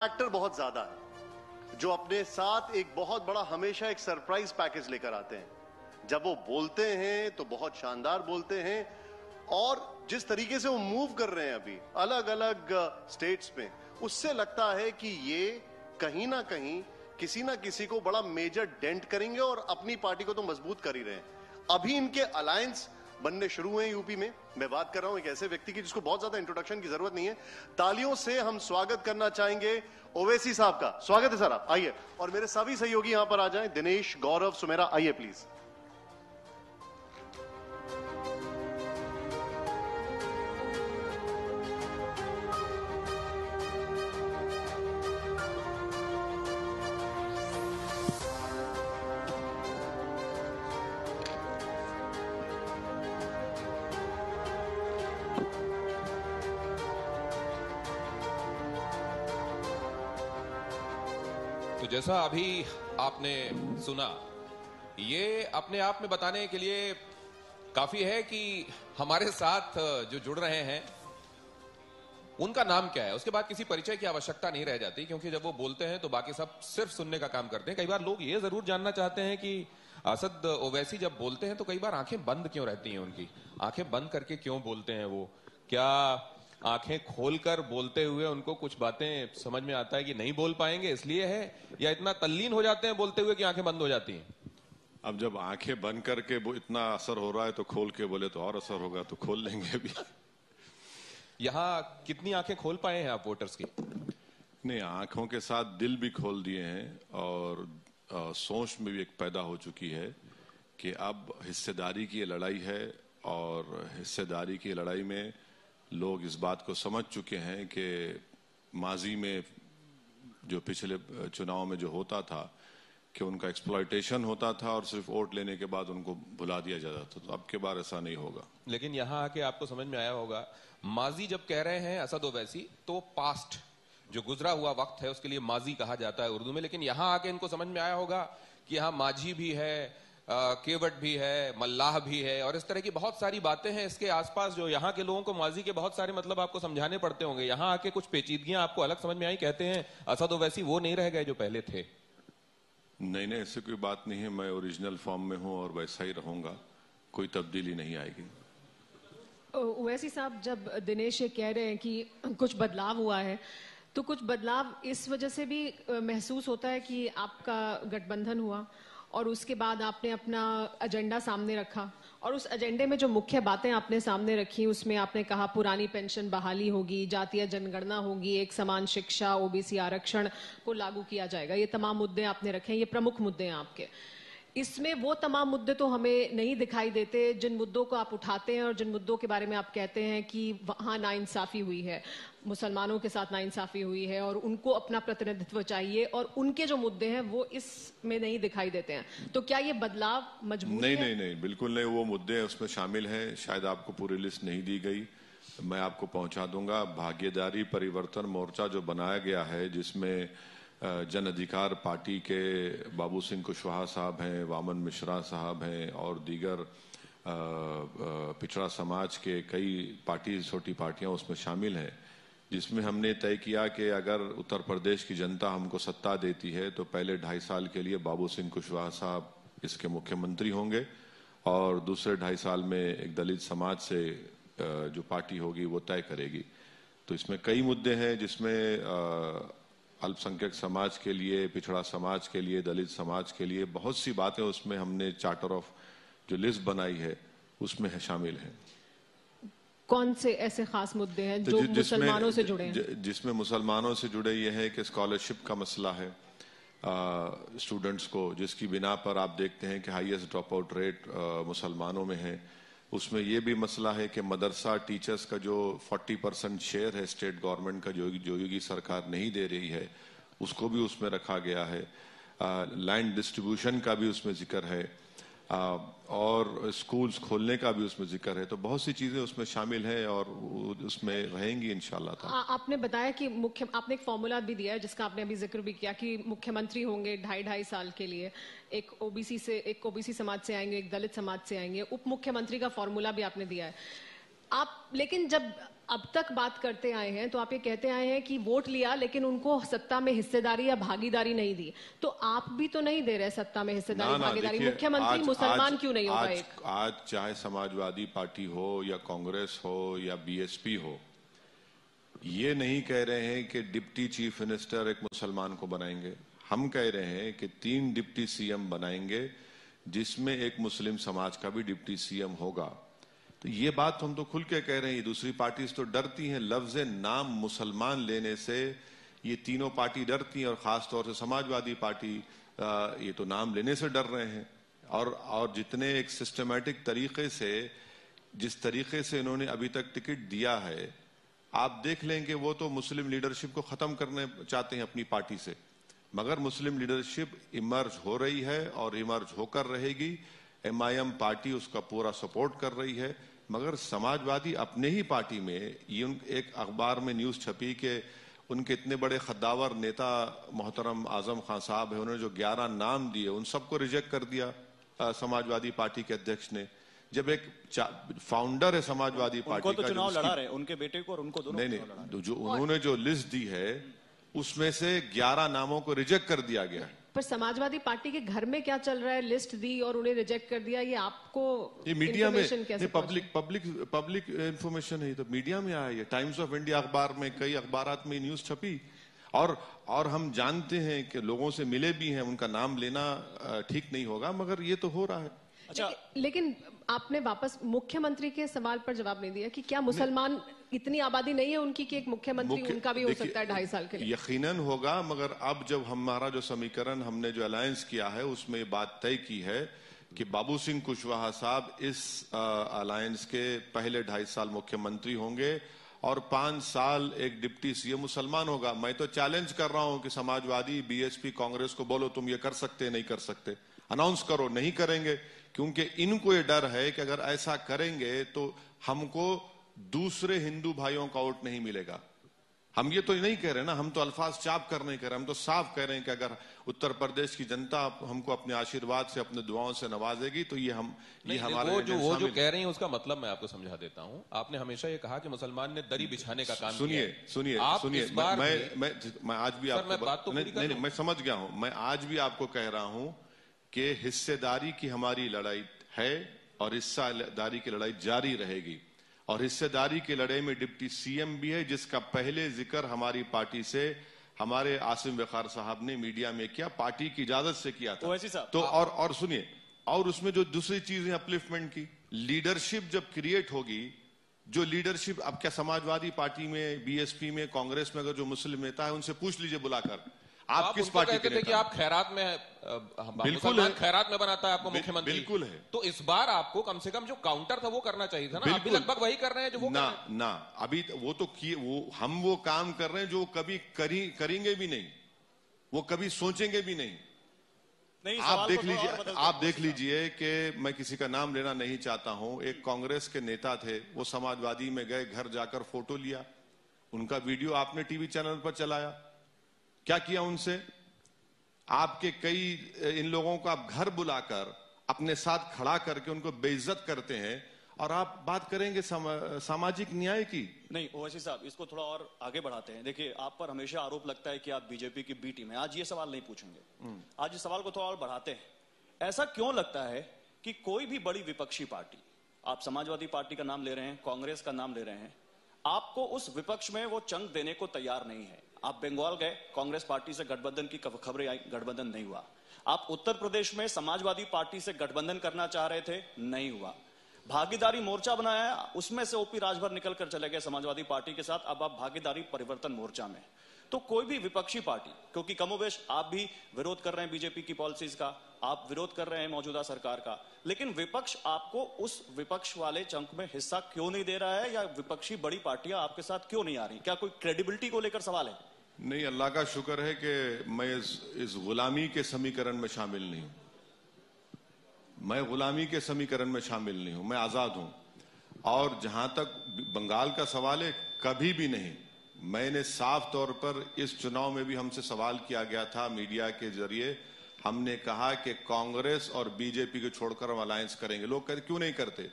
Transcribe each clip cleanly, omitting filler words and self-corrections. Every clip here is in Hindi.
फैक्टर बहुत ज्यादा है, जो अपने साथ एक बहुत बड़ा हमेशा एक सरप्राइज पैकेज लेकर आते हैं। जब वो बोलते हैं तो बहुत शानदार बोलते हैं, और जिस तरीके से वो मूव कर रहे हैं अभी अलग अलग स्टेट्स में, उससे लगता है कि ये कहीं ना कहीं किसी ना किसी को बड़ा मेजर डेंट करेंगे और अपनी पार्टी को तो मजबूत कर ही रहे हैं। अभी इनके अलायंस बनने शुरू हुए हैं यूपी में। मैं बात कर रहा हूं एक ऐसे व्यक्ति की जिसको बहुत ज्यादा इंट्रोडक्शन की जरूरत नहीं है। तालियों से हम स्वागत करना चाहेंगे ओवैसी साहब का। स्वागत है सर, आप आइए, और मेरे सभी सहयोगी यहां पर आ जाएं। दिनेश, गौरव, सुमेरा, आइए प्लीज। तो जैसा अभी आपने सुना, ये अपने आप में बताने के लिए काफी है कि हमारे साथ जो जुड़ रहे हैं उनका नाम क्या है। उसके बाद किसी परिचय की आवश्यकता नहीं रह जाती, क्योंकि जब वो बोलते हैं तो बाकी सब सिर्फ सुनने का काम करते हैं। कई बार लोग ये जरूर जानना चाहते हैं कि असद ओवैसी जब बोलते हैं तो कई बार आंखें बंद क्यों रहती हैं उनकी, आंखें बंद करके क्यों बोलते हैं वो? क्या आंखें खोलकर बोलते हुए उनको कुछ बातें समझ में आता है कि नहीं बोल पाएंगे इसलिए है, या इतना तल्लीन हो जाते हैं बोलते हुए कि आंखें बंद हो जाती हैं? अब जब आंखें बंद करके वो इतना असर हो रहा है तो खोल के बोले तो और असर होगा, तो खोल लेंगे भी। यहाँ कितनी आंखें खोल पाए हैं आप वोटर्स की? नहीं, आंखों के साथ दिल भी खोल दिए हैं, और सोच में भी एक पैदा हो चुकी है कि अब हिस्सेदारी की लड़ाई है, और हिस्सेदारी की लड़ाई में लोग इस बात को समझ चुके हैं कि माजी में जो पिछले चुनाव में जो होता था कि उनका एक्सप्लॉयटेशन होता था और सिर्फ वोट लेने के बाद उनको भुला दिया जाता था, तो अब के बार ऐसा नहीं होगा। लेकिन यहाँ आके आपको समझ में आया होगा, माजी जब कह रहे हैं असद ओवैसी तो पास्ट जो गुजरा हुआ वक्त है उसके लिए माजी कहा जाता है उर्दू में। लेकिन यहाँ आके इनको समझ में आया होगा कि यहाँ माझी भी है, केवट भी है, मल्लाह भी है, और इस तरह की बहुत सारी बातें हैं इसके आसपास जो यहाँ के लोगों को माजी के बहुत सारे मतलब आपको समझाने पड़ते होंगे। यहाँ आके कुछ पेचीदगियां आपको अलग समझ में आई। कहते हैं असद ओवैसी वो नहीं रह गए जो पहले थे। नहीं, ऐसी कोई बात नहीं है। मैं ओरिजिनल फॉर्म में हूँ और वैसा ही रहूंगा, कोई तब्दीली नहीं आएगी। ओवैसी साहब, जब दिनेश ये कह रहे हैं कि कुछ बदलाव हुआ है, तो कुछ बदलाव इस वजह से भी महसूस होता है कि आपका गठबंधन हुआ और उसके बाद आपने अपना एजेंडा सामने रखा, और उस एजेंडे में जो मुख्य बातें आपने सामने रखी उसमें आपने कहा पुरानी पेंशन बहाली होगी, जातीय जनगणना होगी, एक समान शिक्षा, ओबीसी आरक्षण को लागू किया जाएगा। ये तमाम मुद्दे आपने रखे हैं, ये प्रमुख मुद्दे हैं आपके। इसमें वो तमाम मुद्दे तो हमें नहीं दिखाई देते जिन मुद्दों को आप उठाते हैं और जिन मुद्दों के बारे में आप कहते हैं कि वहाँ नाइंसाफी हुई है, मुसलमानों के साथ नाइंसाफी हुई है और उनको अपना प्रतिनिधित्व चाहिए, और उनके जो मुद्दे हैं वो इसमें नहीं दिखाई देते हैं। तो क्या ये बदलाव मजबूरी है? नहीं, बिल्कुल नहीं। वो मुद्दे उसमें शामिल हैं, शायद आपको पूरी लिस्ट नहीं दी गई, मैं आपको पहुंचा दूंगा। भागीदारी परिवर्तन मोर्चा जो बनाया गया है, जिसमें जन अधिकार पार्टी के बाबू सिंह कुशवाहा साहब हैं, वामन मिश्रा साहब हैं, और दीगर पिछड़ा समाज के कई पार्टी, छोटी पार्टियां उसमें शामिल हैं, जिसमें हमने तय किया कि अगर उत्तर प्रदेश की जनता हमको सत्ता देती है तो पहले 2.5 साल के लिए बाबू सिंह कुशवाहा साहब इसके मुख्यमंत्री होंगे, और दूसरे 2.5 साल में एक दलित समाज से जो पार्टी होगी वो तय करेगी। तो इसमें कई मुद्दे हैं, जिसमें अल्पसंख्यक समाज के लिए, पिछड़ा समाज के लिए, दलित समाज के लिए बहुत सी बातें उसमें हमने चार्टर ऑफ जो लिस्ट बनाई है उसमें शामिल है। कौन से ऐसे खास मुद्दे हैं जो मुसलमानों से जुड़े हैं? जिसमें मुसलमानों से जुड़े ये है कि स्कॉलरशिप का मसला है स्टूडेंट्स को, जिसकी बिना पर आप देखते हैं कि हाईएस्ट ड्रॉप आउट रेट मुसलमानों में है। उसमें यह भी मसला है कि मदरसा टीचर्स का जो 40% शेयर है स्टेट गवर्नमेंट का, जो योगी सरकार नहीं दे रही है, उसको भी उसमें रखा गया है। लैंड डिस्ट्रीब्यूशन का भी उसमें जिक्र है, और स्कूल्स खोलने का भी उसमें जिक्र है। तो बहुत सी चीजें उसमें शामिल हैं और उसमें रहेंगी इंशाल्लाह। आपने बताया कि आपने एक फॉर्मूला भी दिया है जिसका आपने अभी जिक्र भी किया कि मुख्यमंत्री होंगे 2.5 साल के लिए, एक ओबीसी समाज से आएंगे, एक दलित समाज से आएंगे, उप मुख्यमंत्री का फॉर्मूला भी आपने दिया है। आप लेकिन जब अब तक बात करते आए हैं तो आप ये कहते आए हैं कि वोट लिया लेकिन उनको सत्ता में हिस्सेदारी या भागीदारी नहीं दी, तो आप भी तो नहीं दे रहे सत्ता में हिस्सेदारी भागीदारी। मुख्यमंत्री मुसलमान क्यों नहीं होगा? आज चाहे समाजवादी पार्टी हो या कांग्रेस हो या बीएसपी हो, ये नहीं कह रहे हैं कि डिप्टी चीफ मिनिस्टर एक मुसलमान को बनाएंगे। हम कह रहे हैं कि 3 डिप्टी सीएम बनाएंगे जिसमें एक मुस्लिम समाज का भी डिप्टी सीएम होगा। तो ये बात हम तो खुल के कह रहे हैं। दूसरी पार्टी तो डरती हैं लफ्ज नाम मुसलमान लेने से, ये तीनों पार्टी डरती हैं और खास तौर से समाजवादी पार्टी ये तो नाम लेने से डर रहे हैं। और जितने एक सिस्टमैटिक तरीके से जिस तरीके से इन्होंने अभी तक टिकट दिया है, आप देख लें कि वो तो मुस्लिम लीडरशिप को खत्म करने चाहते हैं अपनी पार्टी से, मगर मुस्लिम लीडरशिप इमर्ज हो रही है और इमर्ज होकर रहेगी। एमआईएम पार्टी उसका पूरा सपोर्ट कर रही है, मगर समाजवादी अपने ही पार्टी में ये एक अखबार में न्यूज छपी कि उनके इतने बड़े खद्दावर नेता मोहतरम आजम खान साहब है, उन्होंने जो 11 नाम दिए उन सबको रिजेक्ट कर दिया समाजवादी पार्टी के अध्यक्ष ने। जब एक फाउंडर है समाजवादी पार्टी तो का, चुनाव लड़ा रहे उनके बेटे को और उनको दोनों नहीं, जो उन्होंने जो लिस्ट दी है उसमें से 11 नामों को रिजेक्ट कर दिया गया। पर समाजवादी पार्टी के घर में क्या चल रहा है, लिस्ट दी और उन्हें रिजेक्ट कर दिया, ये आपको ये मीडिया में पब्लिक इंफॉर्मेशन है, तो मीडिया में आया। ये टाइम्स ऑफ इंडिया अखबार में, कई अखबारात में न्यूज छपी। और हम जानते हैं कि लोगों से मिले भी हैं, उनका नाम लेना ठीक नहीं होगा, मगर ये तो हो रहा है। अच्छा, लेकिन आपने वापस मुख्यमंत्री के सवाल पर जवाब नहीं दिया कि क्या मुसलमान इतनी आबादी नहीं है उनकी कि एक मुख्यमंत्री उनका भी हो सकता है 2.5 साल के लिए? यकीनन होगा, मगर अब जब हमारा जो समीकरण हमने जो अलायंस किया है उसमें ये बात तय की है कि बाबू सिंह कुशवाहा साहब इस अलायंस के पहले 2.5 साल मुख्यमंत्री होंगे और 5 साल एक डिप्टी सीएम मुसलमान होगा। मैं तो चैलेंज कर रहा हूं कि समाजवादी, बीएसपी, कांग्रेस को बोलो तुम ये कर सकते नहीं कर सकते, अनाउंस करो। नहीं करेंगे क्योंकि इनको ये डर है कि अगर ऐसा करेंगे तो हमको दूसरे हिंदू भाइयों का वोट नहीं मिलेगा। हम ये तो नहीं कह रहे ना, हम तो अल्फाज चाप कर नहीं कह रहे, हम तो साफ कह रहे हैं कि अगर उत्तर प्रदेश की जनता हमको अपने आशीर्वाद से, अपने दुआओं से नवाजेगी तो ये हमारे वो जो कह रही है उसका मतलब मैं आपको समझा देता हूं। आपने हमेशा ये कहा कि मुसलमान ने दरी बिछाने का काम किया है। सुनिए मैं आज भी आपको नहीं, मैं समझ गया हूं। मैं आज भी आपको कह रहा हूं कि हिस्सेदारी की हमारी लड़ाई है और हिस्सेदारी की लड़ाई जारी रहेगी। और हिस्सेदारी की लड़ाई में डिप्टी सीएम भी है, जिसका पहले जिक्र हमारी पार्टी से हमारे आसिम वखार साहब ने मीडिया में किया, पार्टी की इजाजत से किया था। तो और सुनिए, और उसमें जो दूसरी चीज है अपलिफ्टमेंट की, लीडरशिप जब क्रिएट होगी, जो लीडरशिप अब क्या समाजवादी पार्टी में, बीएसपी में, कांग्रेस में अगर जो मुस्लिम नेता है उनसे पूछ लीजिए बुलाकर, आप किस पार्टी के कि आप खैरात में, बिल्कुल है, खैरात में बनाता है आपको मुख्यमंत्री, बिल्कुल है। तो इस बार आपको कम से कम जो काउंटर था वो करना चाहिए था ना। अभी लगभग वही कर रहे हैं जो वो ना अभी वो तो किए, हम वो काम कर रहे हैं जो कभी करेंगे भी नहीं, वो कभी सोचेंगे भी नहीं। आप देख लीजिए कि मैं किसी का नाम लेना नहीं चाहता हूं, एक कांग्रेस के नेता थे, वो समाजवादी में गए, घर जाकर फोटो लिया, उनका वीडियो आपने टीवी चैनल पर चलाया। क्या किया उनसे? आपके कई इन लोगों को आप घर बुलाकर अपने साथ खड़ा करके उनको बेइज्जत करते हैं, और आप बात करेंगे सामाजिक न्याय की। नहीं ओवैसी साहब, इसको थोड़ा और आगे बढ़ाते हैं। देखिए, आप पर हमेशा आरोप लगता है कि आप बीजेपी की बी टीम है। आज ये सवाल नहीं पूछेंगे, आज इस सवाल को थोड़ा और बढ़ाते हैं। ऐसा क्यों लगता है कि कोई भी बड़ी विपक्षी पार्टी, आप समाजवादी पार्टी का नाम ले रहे हैं, कांग्रेस का नाम ले रहे हैं, आपको उस विपक्ष में वो चंक देने को तैयार नहीं है? आप बंगाल गए, कांग्रेस पार्टी से गठबंधन की खबरें आई, गठबंधन नहीं हुआ। आप उत्तर प्रदेश में समाजवादी पार्टी से गठबंधन करना चाह रहे थे, नहीं हुआ। भागीदारी मोर्चा बनाया, उसमें से ओपी राजभर निकलकर चले गए समाजवादी पार्टी के साथ, अब आप भागीदारी परिवर्तन मोर्चा में। तो कोई भी विपक्षी पार्टी, क्योंकि कमोबेश आप भी विरोध कर रहे हैं बीजेपी की पॉलिसीज का, आप विरोध कर रहे हैं मौजूदा सरकार का, लेकिन विपक्ष आपको उस विपक्ष वाले चंक में हिस्सा क्यों नहीं दे रहा है, या विपक्षी बड़ी पार्टियां आपके साथ क्यों नहीं आ रही? क्या कोई क्रेडिबिलिटी को लेकर सवाल है? नहीं, अल्लाह का शुक्र है कि मैं इस गुलामी के समीकरण में शामिल नहीं हूं। मैं गुलामी के समीकरण में शामिल नहीं हूं, मैं आजाद हूं। और जहां तक बंगाल का सवाल है, कभी भी नहीं। मैंने साफ तौर पर इस चुनाव में भी हमसे सवाल किया गया था मीडिया के जरिए, हमने कहा कि कांग्रेस और बीजेपी को छोड़कर हम अलायंस करेंगे। लोग कहते क्यों नहीं करते?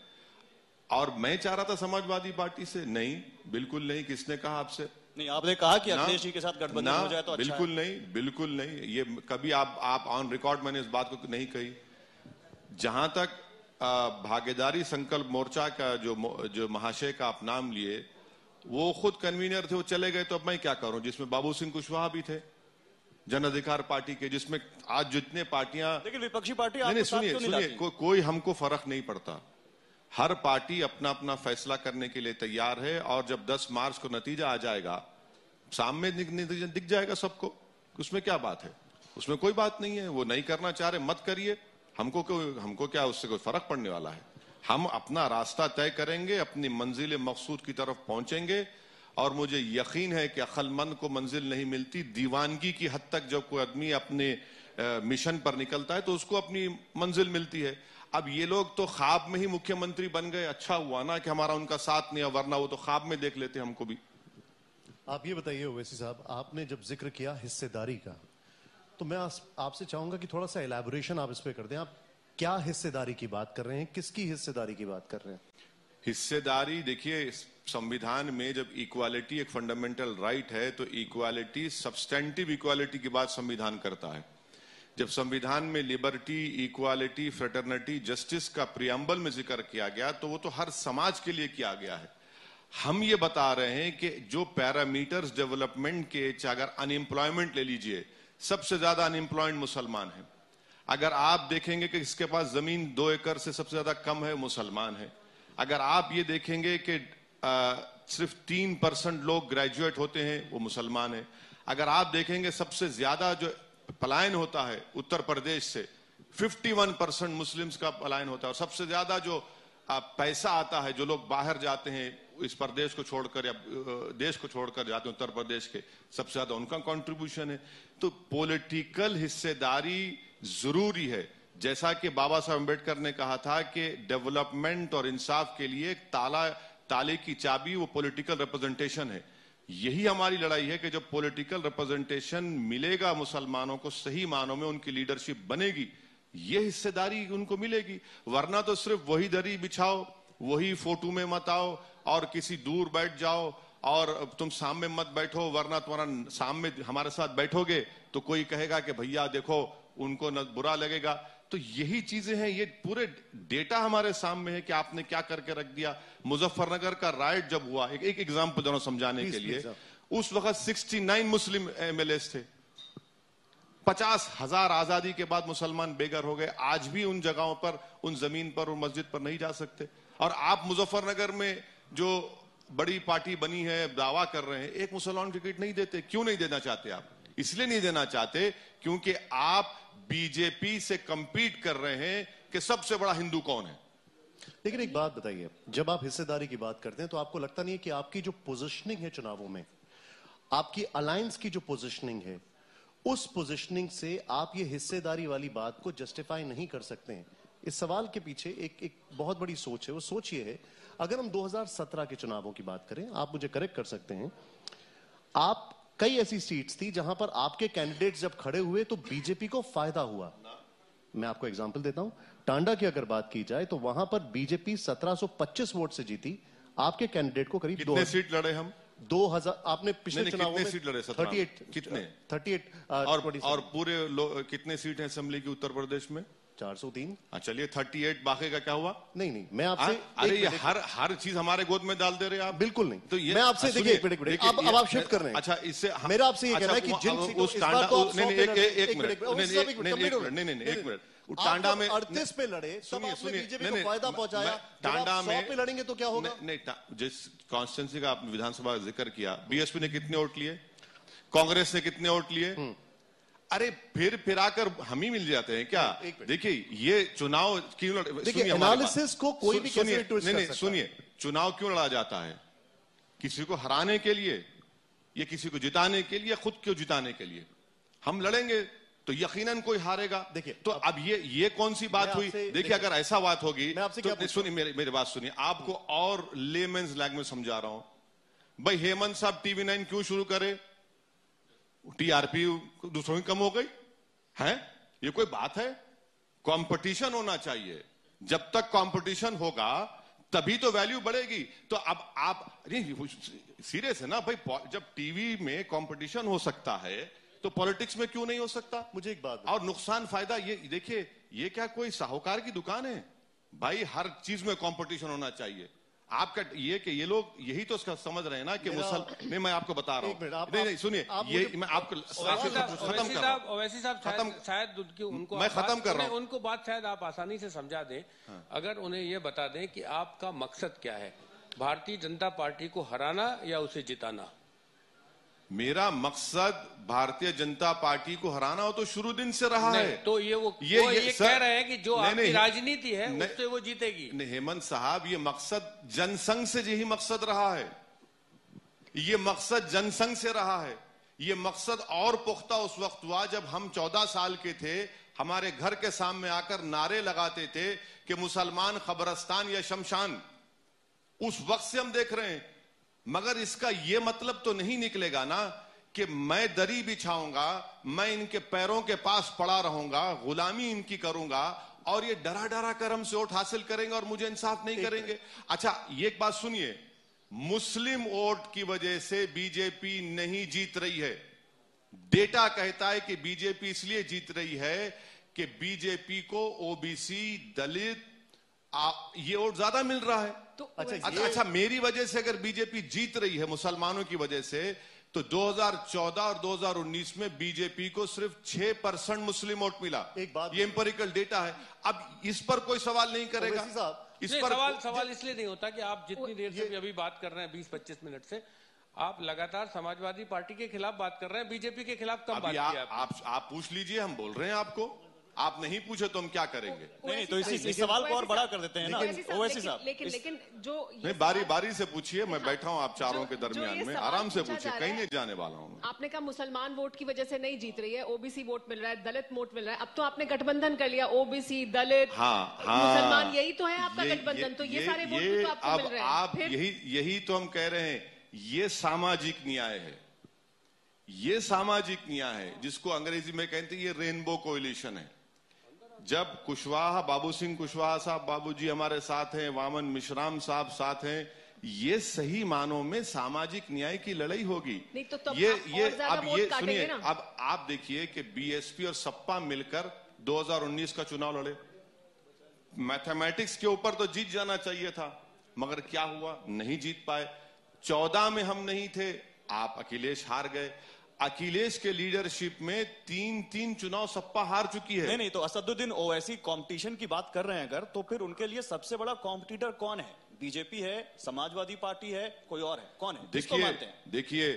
और मैं चाह रहा था समाजवादी पार्टी से, नहीं, बिल्कुल नहीं। किसने कहा आपसे? नहीं, आपने कहा कि अखिलेश जी के साथ गठबंधन हो जाए तो अच्छा बिल्कुल नहीं, बिल्कुल नहीं। ये कभी आप ऑन रिकॉर्ड मैंने इस बात को नहीं कही। जहां तक भागीदारी संकल्प मोर्चा का जो महाशय का आप नाम लिए, वो खुद कन्वीनर थे, वो चले गए, तो अब मैं क्या करूं? जिसमें बाबू सिंह कुशवाहा भी थे, जन अधिकार पार्टी के, जिसमें आज जितने पार्टियां, लेकिन विपक्षी पार्टी नहीं, सुनिए, कोई हमको फर्क नहीं पड़ता। हर पार्टी अपना अपना फैसला करने के लिए तैयार है, और जब 10 मार्च को नतीजा आ जाएगा, सामने नतीजा दिख जाएगा सबको, उसमें क्या बात है? उसमें कोई बात नहीं है। वो नहीं करना चाह रहे, मत करिए। हमको क्या उससे कोई फर्क पड़ने वाला है? हम अपना रास्ता तय करेंगे, अपनी मंजिल मकसूद की तरफ पहुंचेंगे, और मुझे यकीन है कि अक्लमंद को मंजिल नहीं मिलती, दीवानगी की हद तक जब कोई आदमी अपने मिशन पर निकलता है तो उसको अपनी मंजिल मिलती है। अब ये लोग तो ख्वाब में ही मुख्यमंत्री बन गए। अच्छा हुआ ना कि हमारा उनका साथ नहीं, वरना वो तो ख्वाब में देख लेते हमको भी। आप ये बताइए ओवैसी साहब, आपने जब जिक्र किया हिस्सेदारी का, तो मैं आपसे चाहूंगा कि थोड़ा सा एलैबोरेशन आप इस पे कर दें। आप क्या हिस्सेदारी की बात कर रहे हैं? किसकी हिस्सेदारी की बात कर रहे हैं? हिस्सेदारी, देखिए, संविधान में जब इक्वालिटी एक फंडामेंटल राइट है, तो इक्वालिटी, सब्सटेंटिव इक्वालिटी की बात संविधान करता है। जब संविधान में लिबर्टी, इक्वालिटी, फ्रेटर्निटी, जस्टिस का प्रियम्बल में जिक्र किया गया, तो वो तो हर समाज के लिए किया गया है। हम ये बता रहे हैं कि जो पैरामीटर्स डेवलपमेंट के, अगर अनएम्प्लॉयमेंट ले लीजिए, सबसे ज्यादा अनएम्प्लॉयड मुसलमान है। अगर आप देखेंगे कि इसके पास जमीन 2 एकड़ से सबसे ज्यादा कम है, मुसलमान है। अगर आप ये देखेंगे कि सिर्फ 3% लोग ग्रेजुएट होते हैं, वो मुसलमान है। अगर आप देखेंगे सबसे ज्यादा जो पलायन होता है उत्तर प्रदेश से, 51% मुस्लिम्स का पलायन होता है। और सबसे ज्यादा जो पैसा आता है, जो लोग बाहर जाते हैं इस प्रदेश को छोड़कर या देश को छोड़कर जाते हैं उत्तर प्रदेश के, सबसे ज्यादा उनका कंट्रीब्यूशन है। तो पॉलिटिकल हिस्सेदारी जरूरी है। जैसा कि बाबा साहब अम्बेडकर ने कहा था कि डेवलपमेंट और इंसाफ के लिए ताले की चाबी वो पॉलिटिकल रिप्रेजेंटेशन है। यही हमारी लड़ाई है कि जब पॉलिटिकल रिप्रेजेंटेशन मिलेगा मुसलमानों को, सही मानों में उनकी लीडरशिप बनेगी, ये हिस्सेदारी उनको मिलेगी। वरना तो सिर्फ वही दरी बिछाओ, वही फोटो में मत आओ, और किसी दूर बैठ जाओ, और तुम सामने मत बैठो, वरना तुम्हारा सामने हमारे साथ बैठोगे तो कोई कहेगा कि भैया देखो, उनको न बुरा लगेगा। तो यही चीजें हैं, ये पूरे डेटा हमारे सामने है कि आपने क्या करके रख दिया। मुजफ्फरनगर का राइट जब हुआ, एक एग्जाम्पल दोनों समझाने के लिए, उस वक्त 69 मुस्लिम एमएलएस थे। 50,000 आजादी के बाद मुसलमान बेघर हो गए। आज भी उन जगहों पर, उन जमीन पर, उन मस्जिद पर नहीं जा सकते। और आप मुजफ्फरनगर में जो बड़ी पार्टी बनी है, दावा कर रहे हैं, एक मुसलमान टिकट नहीं देते। क्यों नहीं देना चाहते आप? इसलिए नहीं देना चाहते क्योंकि आप बीजेपी से कंपीट कर रहे हैं कि सबसे बड़ा हिंदू कौन है। लेकिन एक बात बताइए, जब आप हिस्सेदारी की बात करते हैं तो आपको लगता नहीं है कि आपकी जो पोजीशनिंग है चुनावों में, आपकी अलायंस की जो पोजीशनिंग है, उस पोजीशनिंग से आप ये हिस्सेदारी वाली बात को जस्टिफाई नहीं कर सकते हैं? इस सवाल के पीछे एक बहुत बड़ी सोच है। वो सोच ये है, अगर हम 2017 के चुनावों की बात करें, आप मुझे करेक्ट कर सकते हैं, आप कई ऐसी सीट्स थी जहां पर आपके कैंडिडेट्स जब खड़े हुए तो बीजेपी को फायदा हुआ। मैं आपको एग्जांपल देता हूं, टांडा की अगर बात की जाए तो वहां पर बीजेपी 1725 वोट से जीती। आपके कैंडिडेट को करीब कितने सीट लड़े हम? 2000। आपने पिछले चुनाव में सीट लड़े? 38 कितने? 38 और पूरे कितने सीट हैं असेंबली की उत्तर प्रदेश में? 403। चलिए 38, बाकी का क्या हुआ? नहीं, मैं आपसे, अरे ये हर चीज हमारे गोद में डाल दे रहे हैं आप। बिल्कुल नहीं। तो ये मैं आपसे, देखिए एक मिनट, अब आप शिफ्ट कर रहे हैं। अच्छा, इससे मेरा आपसे ये कहना है कि जिन सीटों, इस बार तो आप 100 पे लड़े, एक मिनट, एक मिनट, टांडा में 38 पे लड़े, तब आपने बीजेपी को फायदा पहुंचाया। टांडा में 100 पे लड़ेंगे तो क्या होगा? नहीं, जिस कॉन्स्टिट्यूंसी का आपने विधानसभा जिक्र किया, बीएसपी ने कितने वोट लिए, कांग्रेस ने कितने वोट लिए? अरे फिर आकर हम ही मिल जाते हैं क्या? देखिए, ये चुनाव क्यों, देखिए एनालिसिस को कोई भी कैसे ट्विस्ट कर सकता है। सुनिए, चुनाव क्यों लड़ा जाता है? किसी को हराने के लिए, या किसी को जिताने के लिए, या खुद को जिताने के लिए? हम लड़ेंगे तो यकीनन कोई हारेगा। देखिए, तो अब ये कौन सी बात हुई? देखिए, अगर ऐसा बात होगी तो सुनिए, मेरी बात सुनिए, आपको और लेमेंस लैंग्वेज में समझा रहा हूं। भाई हेमंत साहब टीवी9 क्यों शुरू करे? टीआरपी दूसरों की कम हो गई है? ये कोई बात है? कंपटीशन होना चाहिए। जब तक कंपटीशन होगा तभी तो वैल्यू बढ़ेगी। तो अब आप सीरियस है ना भाई, जब टीवी में कंपटीशन हो सकता है तो पॉलिटिक्स में क्यों नहीं हो सकता? मुझे एक बात और नुकसान फायदा ये देखिए, ये क्या कोई साहूकार की दुकान है भाई? हर चीज में कंपटीशन होना चाहिए। आपका ये कि ये लोग यही तो समझ रहे हैं ना कि नहीं, मैं आपको बता रहा हूँ, नहीं सुनिए, ये मैं आपको खत्म कर रहा हूँ। ओवैसी साहब शायद उनको मैं खत्म कर रहा हूँ, उनको बात शायद आप आसानी से समझा दें। अगर उन्हें ये बता दें कि आपका मकसद क्या है, भारतीय जनता पार्टी को हराना या उसे जिताना? मेरा मकसद भारतीय जनता पार्टी को हराना हो तो शुरू दिन से रहा है। तो ये कह रहे हैं कि जो आपकी राजनीति है उससे वो जीतेगी। नहीं हेमंत साहब, ये मकसद जनसंघ से यही मकसद रहा है, ये मकसद जनसंघ से रहा है। ये मकसद और पुख्ता उस वक्त हुआ जब हम 14 साल के थे, हमारे घर के सामने आकर नारे लगाते थे कि मुसलमान खबरस्तान या शमशान। उस वक्त से हम देख रहे हैं, मगर इसका यह मतलब तो नहीं निकलेगा ना कि मैं दरी बिछाऊंगा, मैं इनके पैरों के पास पड़ा रहूंगा, गुलामी इनकी करूंगा और ये डरा डरा कर हमसे वोट हासिल करेंगे और मुझे इंसाफ नहीं करेंगे। अच्छा, ये एक बात सुनिए, मुस्लिम वोट की वजह से बीजेपी नहीं जीत रही है। डेटा कहता है कि बीजेपी इसलिए जीत रही है कि बीजेपी को ओबीसी, दलित ये वोट ज्यादा मिल रहा है। तो अच्छा, मेरी वजह से अगर बीजेपी जीत रही है मुसलमानों की वजह से, तो 2014 और 2019 में बीजेपी को सिर्फ 6% मुस्लिम वोट मिला। एक बात, ये एम्पिरिकल डेटा है। अब इस पर कोई सवाल नहीं करेगा। इस पर सवाल इसलिए नहीं होता कि आप जितनी देर से भी अभी बात कर रहे हैं 20-25 मिनट से, आप लगातार समाजवादी पार्टी के खिलाफ बात कर रहे हैं, बीजेपी के खिलाफ कम बात किया। आप पूछ लीजिए, हम बोल रहे हैं आपको। आप नहीं पूछे तो हम क्या करेंगे? नहीं, तो इस सवाल को और बड़ा कर देते हैं ना ओवैसी साहब। लेकिन जो नहीं, बारी बारी से पूछिए, मैं बैठा हूं आप चारों के दरमियान में, आराम से पूछिए, कहीं नहीं जाने वाला हूं। आपने कहा मुसलमान वोट की वजह से नहीं जीत रही है, ओबीसी वोट मिल रहा है, दलित वोट मिल रहा है। अब तो आपने गठबंधन कर लिया, ओबीसी, दलित, मुसलमान, यही तो है आपका गठबंधन। तो ये सारे वोट भी तो आपको मिल रहे हैं। आप यही तो हम कह रहे हैं, ये सामाजिक न्याय है, ये सामाजिक न्याय है जिसको अंग्रेजी में कहते हैं ये रेनबो कोएलिशन है। जब कुशवाहा, बाबू सिंह कुशवाहा साहब बाबूजी हमारे साथ हैं, वामन मिश्राम साहब साथ हैं, ये सही मानों में सामाजिक न्याय की लड़ाई होगी। नहीं तो अब ये सुनिए, अब आप देखिए कि बीएसपी और सपा मिलकर 2019 का चुनाव लड़े। मैथमेटिक्स के ऊपर तो जीत जाना चाहिए था, मगर क्या हुआ, नहीं जीत पाए। 14 में हम नहीं थे, आप अखिलेश हार गए। अखिलेश के लीडरशिप में 3 चुनाव सपा हार चुकी है। नहीं, तो असदुद्दीन ओवैसी कंपटीशन की बात कर रहे हैं अगर, तो फिर उनके लिए सबसे बड़ा कॉम्पिटिटर कौन है? बीजेपी है, समाजवादी पार्टी है, कोई और है? कौन है? देखिए,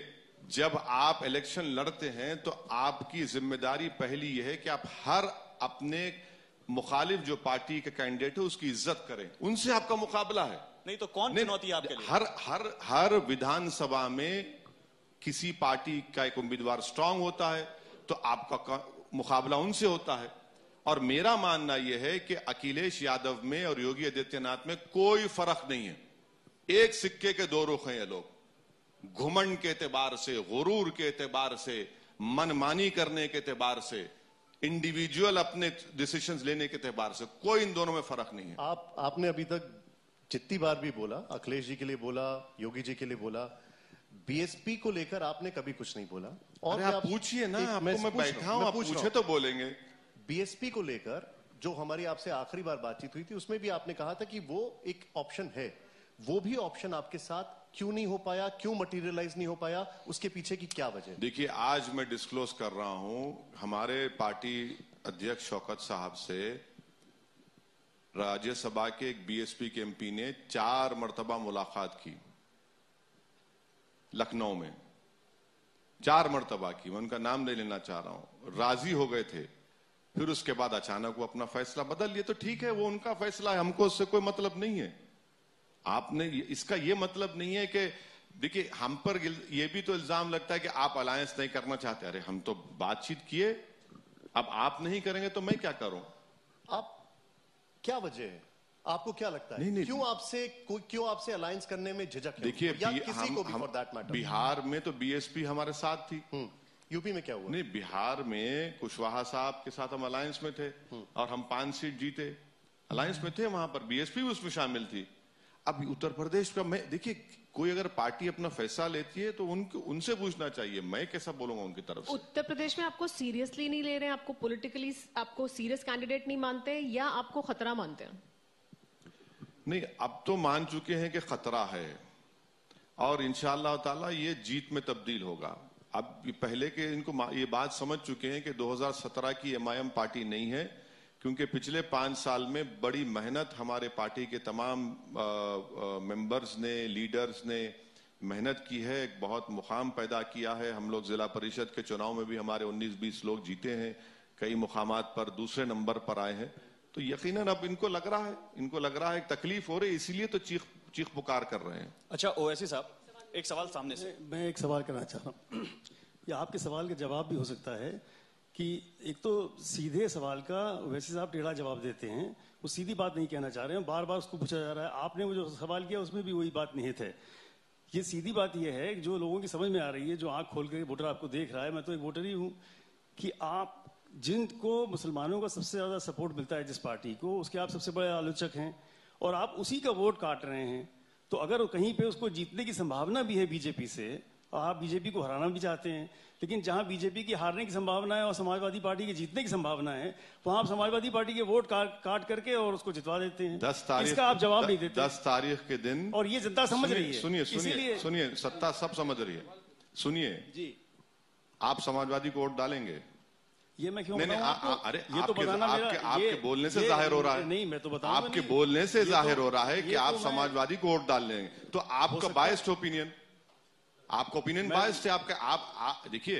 जब आप इलेक्शन लड़ते हैं तो आपकी जिम्मेदारी पहली यह है कि आप हर अपने मुखालिफ जो पार्टी के कैंडिडेट है उसकी इज्जत करें, उनसे आपका मुकाबला है। नहीं तो कौन चुनौती आपके लिए? हर विधानसभा में किसी पार्टी का एक उम्मीदवार स्ट्रांग होता है तो आपका मुकाबला उनसे होता है। और मेरा मानना यह है कि अखिलेश यादव में और योगी आदित्यनाथ में कोई फर्क नहीं है, एक सिक्के के दो रुख हैं ये लोग। घुमंड के एतबार से, गुरूर के एतबार से, मनमानी करने के एतबार से, इंडिविजुअल अपने डिसीजंस लेने के एतबार से, कोई इन दोनों में फर्क नहीं है। आपने अभी तक जितनी बार भी बोला, अखिलेश जी के लिए बोला, योगी जी के लिए बोला, बीएसपी को लेकर आपने कभी कुछ नहीं बोला। और आप पूछिए ना, आपको मैं बैठा हूं, आप पूछे तो बोलेंगे। बीएसपी को लेकर जो हमारी आपसे आखिरी बार बातचीत हुई थी उसमें भी आपने कहा था कि वो एक ऑप्शन है, वो भी ऑप्शन आपके साथ क्यों नहीं हो पाया, क्यों मटेरियलाइज नहीं हो पाया, उसके पीछे की क्या वजह? देखिए, आज मैं डिस्क्लोज कर रहा हूं, हमारे पार्टी अध्यक्ष शौकत साहब से राज्यसभा के एक बीएसपी के एमपी ने 4 मरतबा मुलाकात की लखनऊ में, 4 मरतबा की। मैं उनका नाम नहीं लेना चाह रहा हूं। राजी हो गए थे, फिर उसके बाद अचानक वो अपना फैसला बदल लिए। तो ठीक है, वो उनका फैसला है, हमको उससे कोई मतलब नहीं है। आपने इसका ये मतलब नहीं है कि देखिए, हम पर ये भी तो इल्जाम लगता है कि आप अलायंस नहीं करना चाहते। अरे हम तो बातचीत किए, अब आप नहीं करेंगे तो मैं क्या करूं? आप क्या वजह है, आपको क्या लगता है? नहीं, क्यों आपसे अलायंस करने में झिझक है? देखिए, किसी को भी फॉर दैट मैटर। बिहार में तो बीएसपी हमारे साथ थी। यूपी में क्या हुआ? नहीं, बिहार में कुशवाहा साहब के साथ हम अलायंस में थे और हम 5 सीट जीते, अलायंस में थे, वहां पर बीएसपी भी उसमें शामिल थी। अब उत्तर प्रदेश का मैं देखिए, कोई अगर पार्टी अपना फैसला लेती है तो उनसे पूछना चाहिए, मैं कैसा बोलूंगा उनकी तरफ से। उत्तर प्रदेश में आपको सीरियसली नहीं ले रहे हैं, आपको पॉलिटिकली आपको सीरियस कैंडिडेट नहीं मानते, या आपको खतरा मानते हैं? नहीं, अब तो मान चुके हैं कि खतरा है और इंशाअल्लाह ताला ये जीत में तब्दील होगा। अब पहले के इनको ये बात समझ चुके हैं कि 2017 की एमआईएम पार्टी नहीं है, क्योंकि पिछले 5 साल में बड़ी मेहनत हमारे पार्टी के तमाम मेंबर्स ने, लीडर्स ने मेहनत की है, एक बहुत मुकाम पैदा किया है। हम लोग जिला परिषद के चुनाव में भी हमारे 19-20 लोग जीते हैं, कई मुकामात पर दूसरे नंबर पर आए हैं। तो यकीनन अब इनको लग रहा है एक तकलीफ हो रही है, इसीलिए तो चीख पुकार कर रहे हैं। अच्छा ओवैसी साहब, एक सवाल सामने से। मैं एक सवाल करना चाह रहा हूँ, या आपके सवाल का जवाब भी हो सकता है कि एक तो सीधे सवाल का ओवैसी साहब टेढ़ा जवाब देते हैं, वो सीधी बात नहीं कहना चाह रहे हैं, बार बार उसको पूछा जा रहा है। आपने वो जो सवाल किया उसमें भी वही बात निहित है। ये सीधी बात ये है जो लोगों की समझ में आ रही है, जो आंख खोल कर वोटर आपको देख रहा है, मैं तो एक वोटर ही हूँ, कि आप जिनको मुसलमानों का सबसे ज्यादा सपोर्ट मिलता है जिस पार्टी को, उसके आप सबसे बड़े आलोचक हैं और आप उसी का वोट काट रहे हैं। तो अगर कहीं पे उसको जीतने की संभावना भी है बीजेपी से, और आप बीजेपी को हराना भी चाहते हैं, लेकिन जहां बीजेपी की हारने की संभावना है और समाजवादी पार्टी के जीतने की संभावना है, वहां आप समाजवादी पार्टी के वोट काट करके और उसको जितवा देते हैं। 10 तारीख इसका आप जवाब नहीं देते। 10 तारीख के दिन, और ये जनता समझ रही है। सुनिए, सत्ता सब समझ रही है। सुनिए जी, आप समाजवादी को वोट डालेंगे? ये मैं क्यों नहीं, अरे ये तो बताना आपके बोलने से जाहिर हो रहा है। नहीं, मैं तो बताऊंगा, आपके बोलने से जाहिर हो रहा है कि आप समाजवादी को वोट डाल लेंगे। तो आपका बायस्ड ओपिनियन, आपका ओपिनियन बायस्ड है आपका। आप देखिए,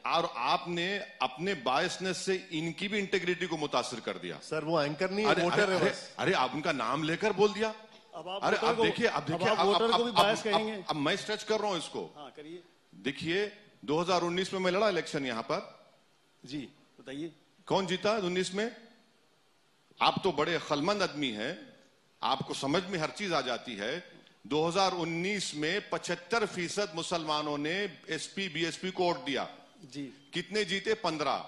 और आपने अपने बायसनेस से इनकी भी इंटेग्रिटी को मुतासिर कर दिया। सर वो एंकर नहीं है, वोटर है बस। अरे आप उनका नाम लेकर बोल दिया। अरे अब देखिए, अब मैं स्ट्रेच कर रहा हूं इसको। करिए। देखिए 2019 में मैं लड़ा इलेक्शन यहां पर जी, बताइए कौन जीता 19 में? आप तो बड़े अक्लमंद आदमी हैं, आपको समझ में हर चीज आ जाती है। 2019 में 75% मुसलमानों ने एसपी बीएसपी को वोट दिया जी। कितने जीते? 15।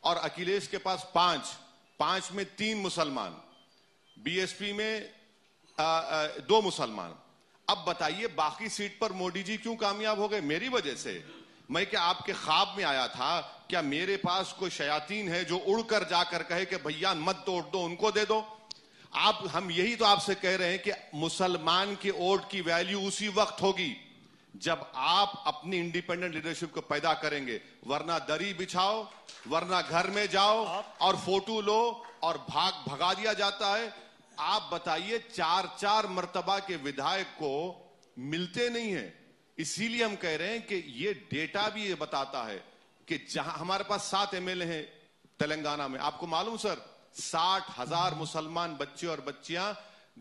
और अखिलेश के पास 5 में 3 मुसलमान, बीएसपी में 2 मुसलमान। अब बताइए बाकी सीट पर मोदी जी क्यों कामयाब हो गए? मेरी वजह से। मैं क्या आपके ख्वाब में आया था? क्या मेरे पास कोई शयातीन है जो उड़कर जाकर कहे कि भैया मत तोड़ दो, उनको दे दो? हम यही तो आपसे कह रहे हैं कि मुसलमान के वोट की वैल्यू उसी वक्त होगी जब आप अपनी इंडिपेंडेंट लीडरशिप को पैदा करेंगे, वरना दरी बिछाओ, वरना घर में जाओ और फोटो लो और भगा दिया जाता है। आप बताइए 4 मर्तबा के विधायक को मिलते नहीं है। इसीलिए हम कह रहे हैं कि ये डेटा भी ये बताता है कि जहां हमारे पास 7 एमएलए हैं तेलंगाना में, आपको मालूम सर 60,000 मुसलमान बच्चे और बच्चियां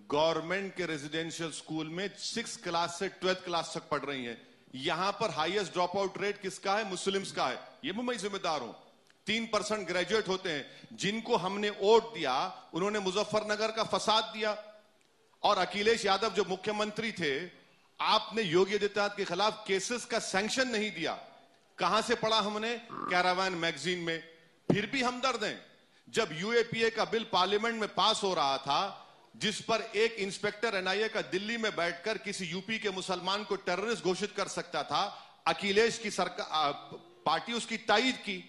गवर्नमेंट के रेजिडेंशियल स्कूल में 6th क्लास से 12th क्लास तक पढ़ रही हैं। यहां पर हाईएस्ट ड्रॉप आउट रेट किसका है? मुस्लिम्स का है। ये मैं जिम्मेदार हूं। 3% ग्रेजुएट होते हैं। जिनको हमने वोट दिया उन्होंने मुजफ्फरनगर का फसाद दिया। और अखिलेश यादव जो मुख्यमंत्री थे, आपने योगी आदित्यनाथ के खिलाफ केसेस का सैंक्शन नहीं दिया। कहां से पढ़ा हमने? कैरावान मैगजीन में। फिर भी हमदर्द हैं। जब यूएपीए का बिल पार्लियामेंट में पास हो रहा था, जिस पर एक इंस्पेक्टर एनआईए का दिल्ली में बैठकर किसी यूपी के मुसलमान को टेररिस्ट घोषित कर सकता था, अखिलेश की सरकार पार्टी उसकी तायीद की।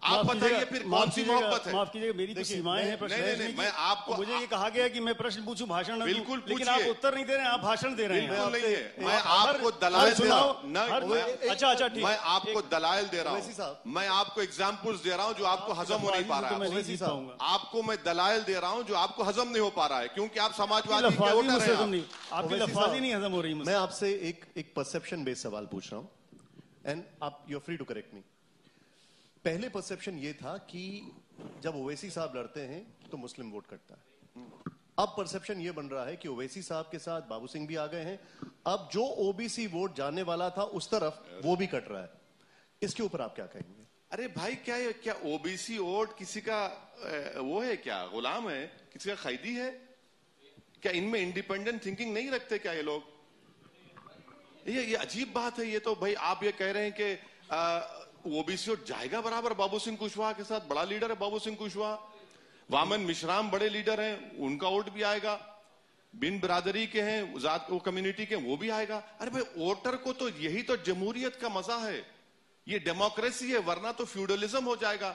आप बताइए फिर कौन सी मोहब्बत है? माफ कीजिएगा, मेरी तो सीमाएं हैं प्रश्न। नहीं, मैं आपको, मुझे ये कहा गया कि मैं प्रश्न पूछूं, भाषण न दूं, बिल्कुल लेकिन आप उत्तर नहीं दे रहे हैं, आप भाषण दे रहे हैं। बिल्कुल नहीं है। मैं आपको दलाइल दे रहा हूं। अच्छा ठीक। मैं आपको दलाइल दे रहा हूं। मैं आपको एग्जाम्पल्स दे रहा हूं जो आपको हजम हो नहीं पा रहा है। आपको मैं दलाइल दे रहा हूं जो आपको हजम नहीं हो पा रहा है, क्योंकि आप समाजवादी के वोटर हैं। आपकी लफ्ज़ी नहीं हजम हो रही। मैं आपसे एक परसेप्शन बेस्ड सवाल पूछ रहा हूं एंड आप you are free to correct me. पहले परसेप्शन ये था कि जब ओवैसी साहब लड़ते हैं तो मुस्लिम वोट करता है। अब परसेप्शन ये बन रहा है कि ओवैसी साहब के साथ बाबू सिंह भी आ गए हैं। अब जो ओबीसी वोट जाने वाला था उस तरफ, वो भी कट रहा है। इसके ऊपर आप क्या कहेंगे? अरे भाई, क्या ओबीसी वोट किसी का वो है? क्या गुलाम है? किसी का खैदी है क्या? इनमें इंडिपेंडेंट थिंकिंग नहीं रखते क्या ये लोग? ये अजीब बात है। ये तो भाई आप ये कह रहे हैं कि ओबीसी वोट जाएगा बराबर बाबू सिंह कुशवाहा के साथ। बड़ा लीडर है बाबू सिंह कुशवाहा। वामन मिश्राम बड़े लीडर हैं, उनका वोट भी आएगा। बिन बिरादरी के हैं, जात वो कम्युनिटी के, वो भी आएगा। अरे भाई वोटर को तो यही तो जमहूरियत का मजा है, ये डेमोक्रेसी है, वरना तो फ्यूडलिज्म हो जाएगा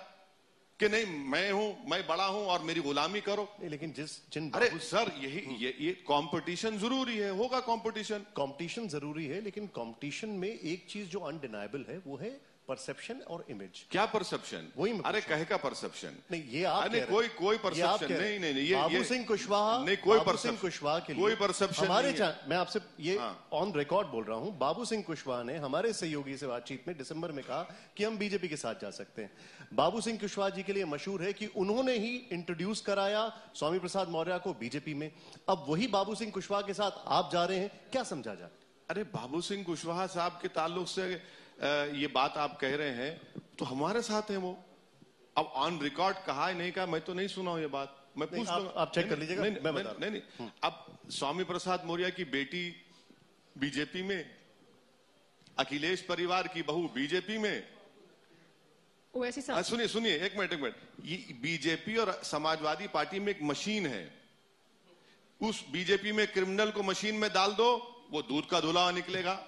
कि नहीं मैं हूं, मैं बड़ा हूं और मेरी गुलामी करो। नहीं, लेकिन जिन अरे सर ये कंपटीशन जरूरी है, होगा कंपटीशन जरूरी है, लेकिन कंपटीशन में एक चीज जो अनडिनाइबल है वो है परसेप्शन और इमेज। क्या परसेप्शन? वही अरे कहे का परसेप्शन? नहीं, ये आप नहीं, कोई परसेप्शन नहीं, ये बाबू सिंह कुशवाहा नहीं, कोई बाबू सिंह कुशवाहा के लिए कोई परसेप्शन हमारे नहीं है। मैं आपसे ये ऑन रिकॉर्ड बोल रहा हूं, बाबू सिंह कुशवाहा ने हमारे सहयोगी से बातचीत में दिसंबर में कहा कि हम बीजेपी के साथ जा सकते हैं। बाबू सिंह कुशवाहा जी के लिए मशहूर है कि उन्होंने ही इंट्रोड्यूस कराया स्वामी प्रसाद मौर्य को बीजेपी में। अब वही बाबू सिंह कुशवाहा के साथ आप जा रहे हैं, क्या समझा जाए? अरे बाबू सिंह कुशवाहा साहब के ताल्लुक से ये बात आप कह रहे हैं तो हमारे साथ है वो। अब ऑन रिकॉर्ड कहा नहीं कहा मैं तो नहीं सुना हूं ये बात, मैं पूछ लूंगा, आप चेक कर लीजिएगा। मैं बता रहा हूं। नहीं, अब स्वामी प्रसाद मौर्य की बेटी बीजेपी में, अखिलेश परिवार की बहू बीजेपी में। सुनिए एक मिनट, ये बीजेपी और समाजवादी पार्टी में एक मशीन है। उस बीजेपी में क्रिमिनल को मशीन में डाल दो, वो दूध का धुला निकलेगा।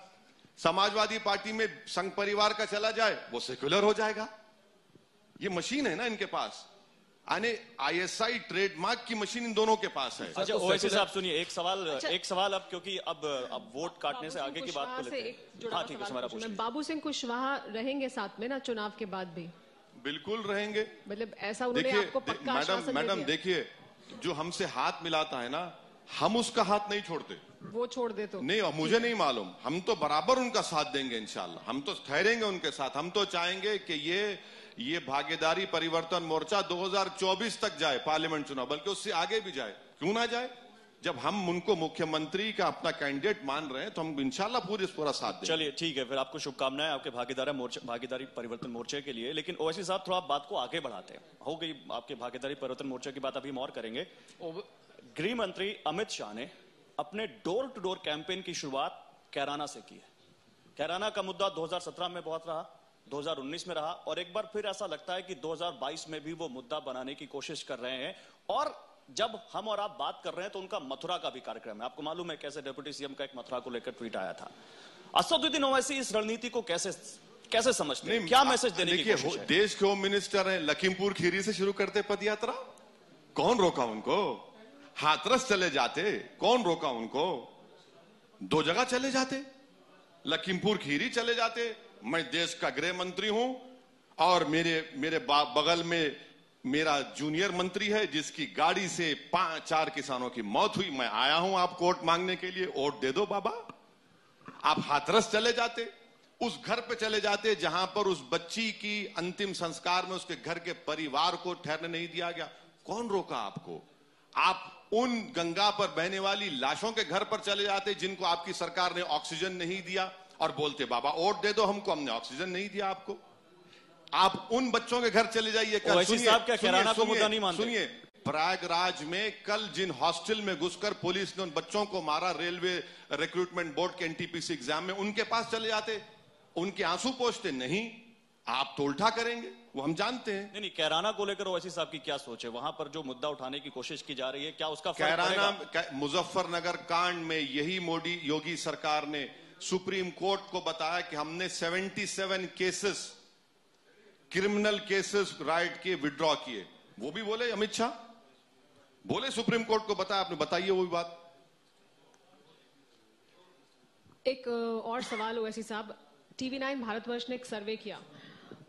समाजवादी पार्टी में संघ परिवार का चला जाए, वो सेक्युलर हो जाएगा। ये मशीन है ना इनके पास, आने ISI ट्रेडमार्क की मशीन इन दोनों के पास है। अच्छा ओवैसी साहब सुनिए, एक सवाल अब, क्योंकि अब वोट काटने से आगे की बात को लेते हैं। हाँ ठीक है, हमारा पूछिए। बाबू सिंह कुशवाहा रहेंगे साथ में ना चुनाव के बाद भी? बिल्कुल रहेंगे। मतलब ऐसा उन्होंने आपको पक्का आश्वासन दिया? मैडम देखिए, जो हमसे हाथ मिलाता है ना, हम उसका हाथ नहीं छोड़ते। वो छोड़ दे तो नहीं, मुझे नहीं मालूम, हम तो बराबर उनका साथ देंगे इंशाल्लाह। हम तो ठहरेंगे उनके साथ। हम तो चाहेंगे कि ये भागीदारी परिवर्तन मोर्चा 2024 तक जाए, पार्लियामेंट चुनाव, बल्कि उससे आगे भी जाए। क्यों ना जाए? जब हम उनको मुख्यमंत्री का अपना कैंडिडेट मान रहे हैं तो हम इंशाल्लाह पूरा साथ देंगे। चलिए ठीक है, फिर आपको शुभकामनाएं आपके भागीदारी परिवर्तन मोर्चे के लिए। लेकिन ओवैसी साहब थोड़ा बात को आगे बढ़ाते हैं। हो गई आपके भागीदारी परिवर्तन मोर्चे की बात, अभी हम और करेंगे। गृह मंत्री अमित शाह ने अपने डोर टू डोर कैंपेन की शुरुआत कैराना से की है। कैराना का मुद्दा 2017 में बहुत रहा, 2019 में रहा, और एक बार फिर ऐसा लगता है कि 2022 में भी वो मुद्दा बनाने की कोशिश कर रहे हैं। और जब हम और आप बात कर रहे हैं तो उनका मथुरा का भी कार्यक्रम है। आपको मालूम है कैसे डिप्टी सीएम का एक मथुरा को लेकर ट्वीट आया था। असदुद्दीन ओवैसी इस रणनीति को कैसे समझते हैं? क्या मैसेज देने की कोशिश है? देश के होम मिनिस्टर हैं, लखीमपुर खीरी से शुरू करते पद यात्रा, कौन रोका उनको? हाथरस चले जाते, कौन रोका उनको? 2 जगह चले जाते, लखीमपुर खीरी चले जाते। मैं देश का गृह मंत्री हूं और मेरे बगल में मेरा जूनियर मंत्री है जिसकी गाड़ी से 5-4 किसानों की मौत हुई। मैं आया हूं आपको वोट मांगने के लिए, वोट दे दो बाबा। आप हाथरस चले जाते, उस घर पे चले जाते जहां पर उस बच्ची की अंतिम संस्कार में उसके घर के परिवार को ठहरने नहीं दिया गया। कौन रोका आपको? आप उन गंगा पर बहने वाली लाशों के घर पर चले जाते जिनको आपकी सरकार ने ऑक्सीजन नहीं दिया और बोलते बाबा वोट दे दो हमको, हमने ऑक्सीजन नहीं दिया आपको। आप उन बच्चों के घर चले जाइए। सुनिए, प्रयागराज में कल जिन हॉस्टल में घुसकर पुलिस ने उन बच्चों को मारा, रेलवे रिक्रूटमेंट बोर्ड के NTPC एग्जाम में, उनके पास चले जाते, उनके आंसू पोंछते। नहीं, आप तो उल्टा करेंगे, वो हम जानते हैं। नहीं, कैराना को लेकर ओवैसी साहब की क्या सोच है? वहां पर जो मुद्दा उठाने की कोशिश की जा रही है, क्या उसका कैराना मुजफ्फरनगर कांड में यही मोदी योगी सरकार ने सुप्रीम कोर्ट को बताया कि हमने 77 केसेस, क्रिमिनल केसेस राइट के विड्रॉ किए। वो भी बोले अमित शाह, बोले सुप्रीम कोर्ट को बताया, आपने बताइए वो भी बात। एक और सवाल ओवैसी साहब, TV9 भारतवर्ष ने एक सर्वे किया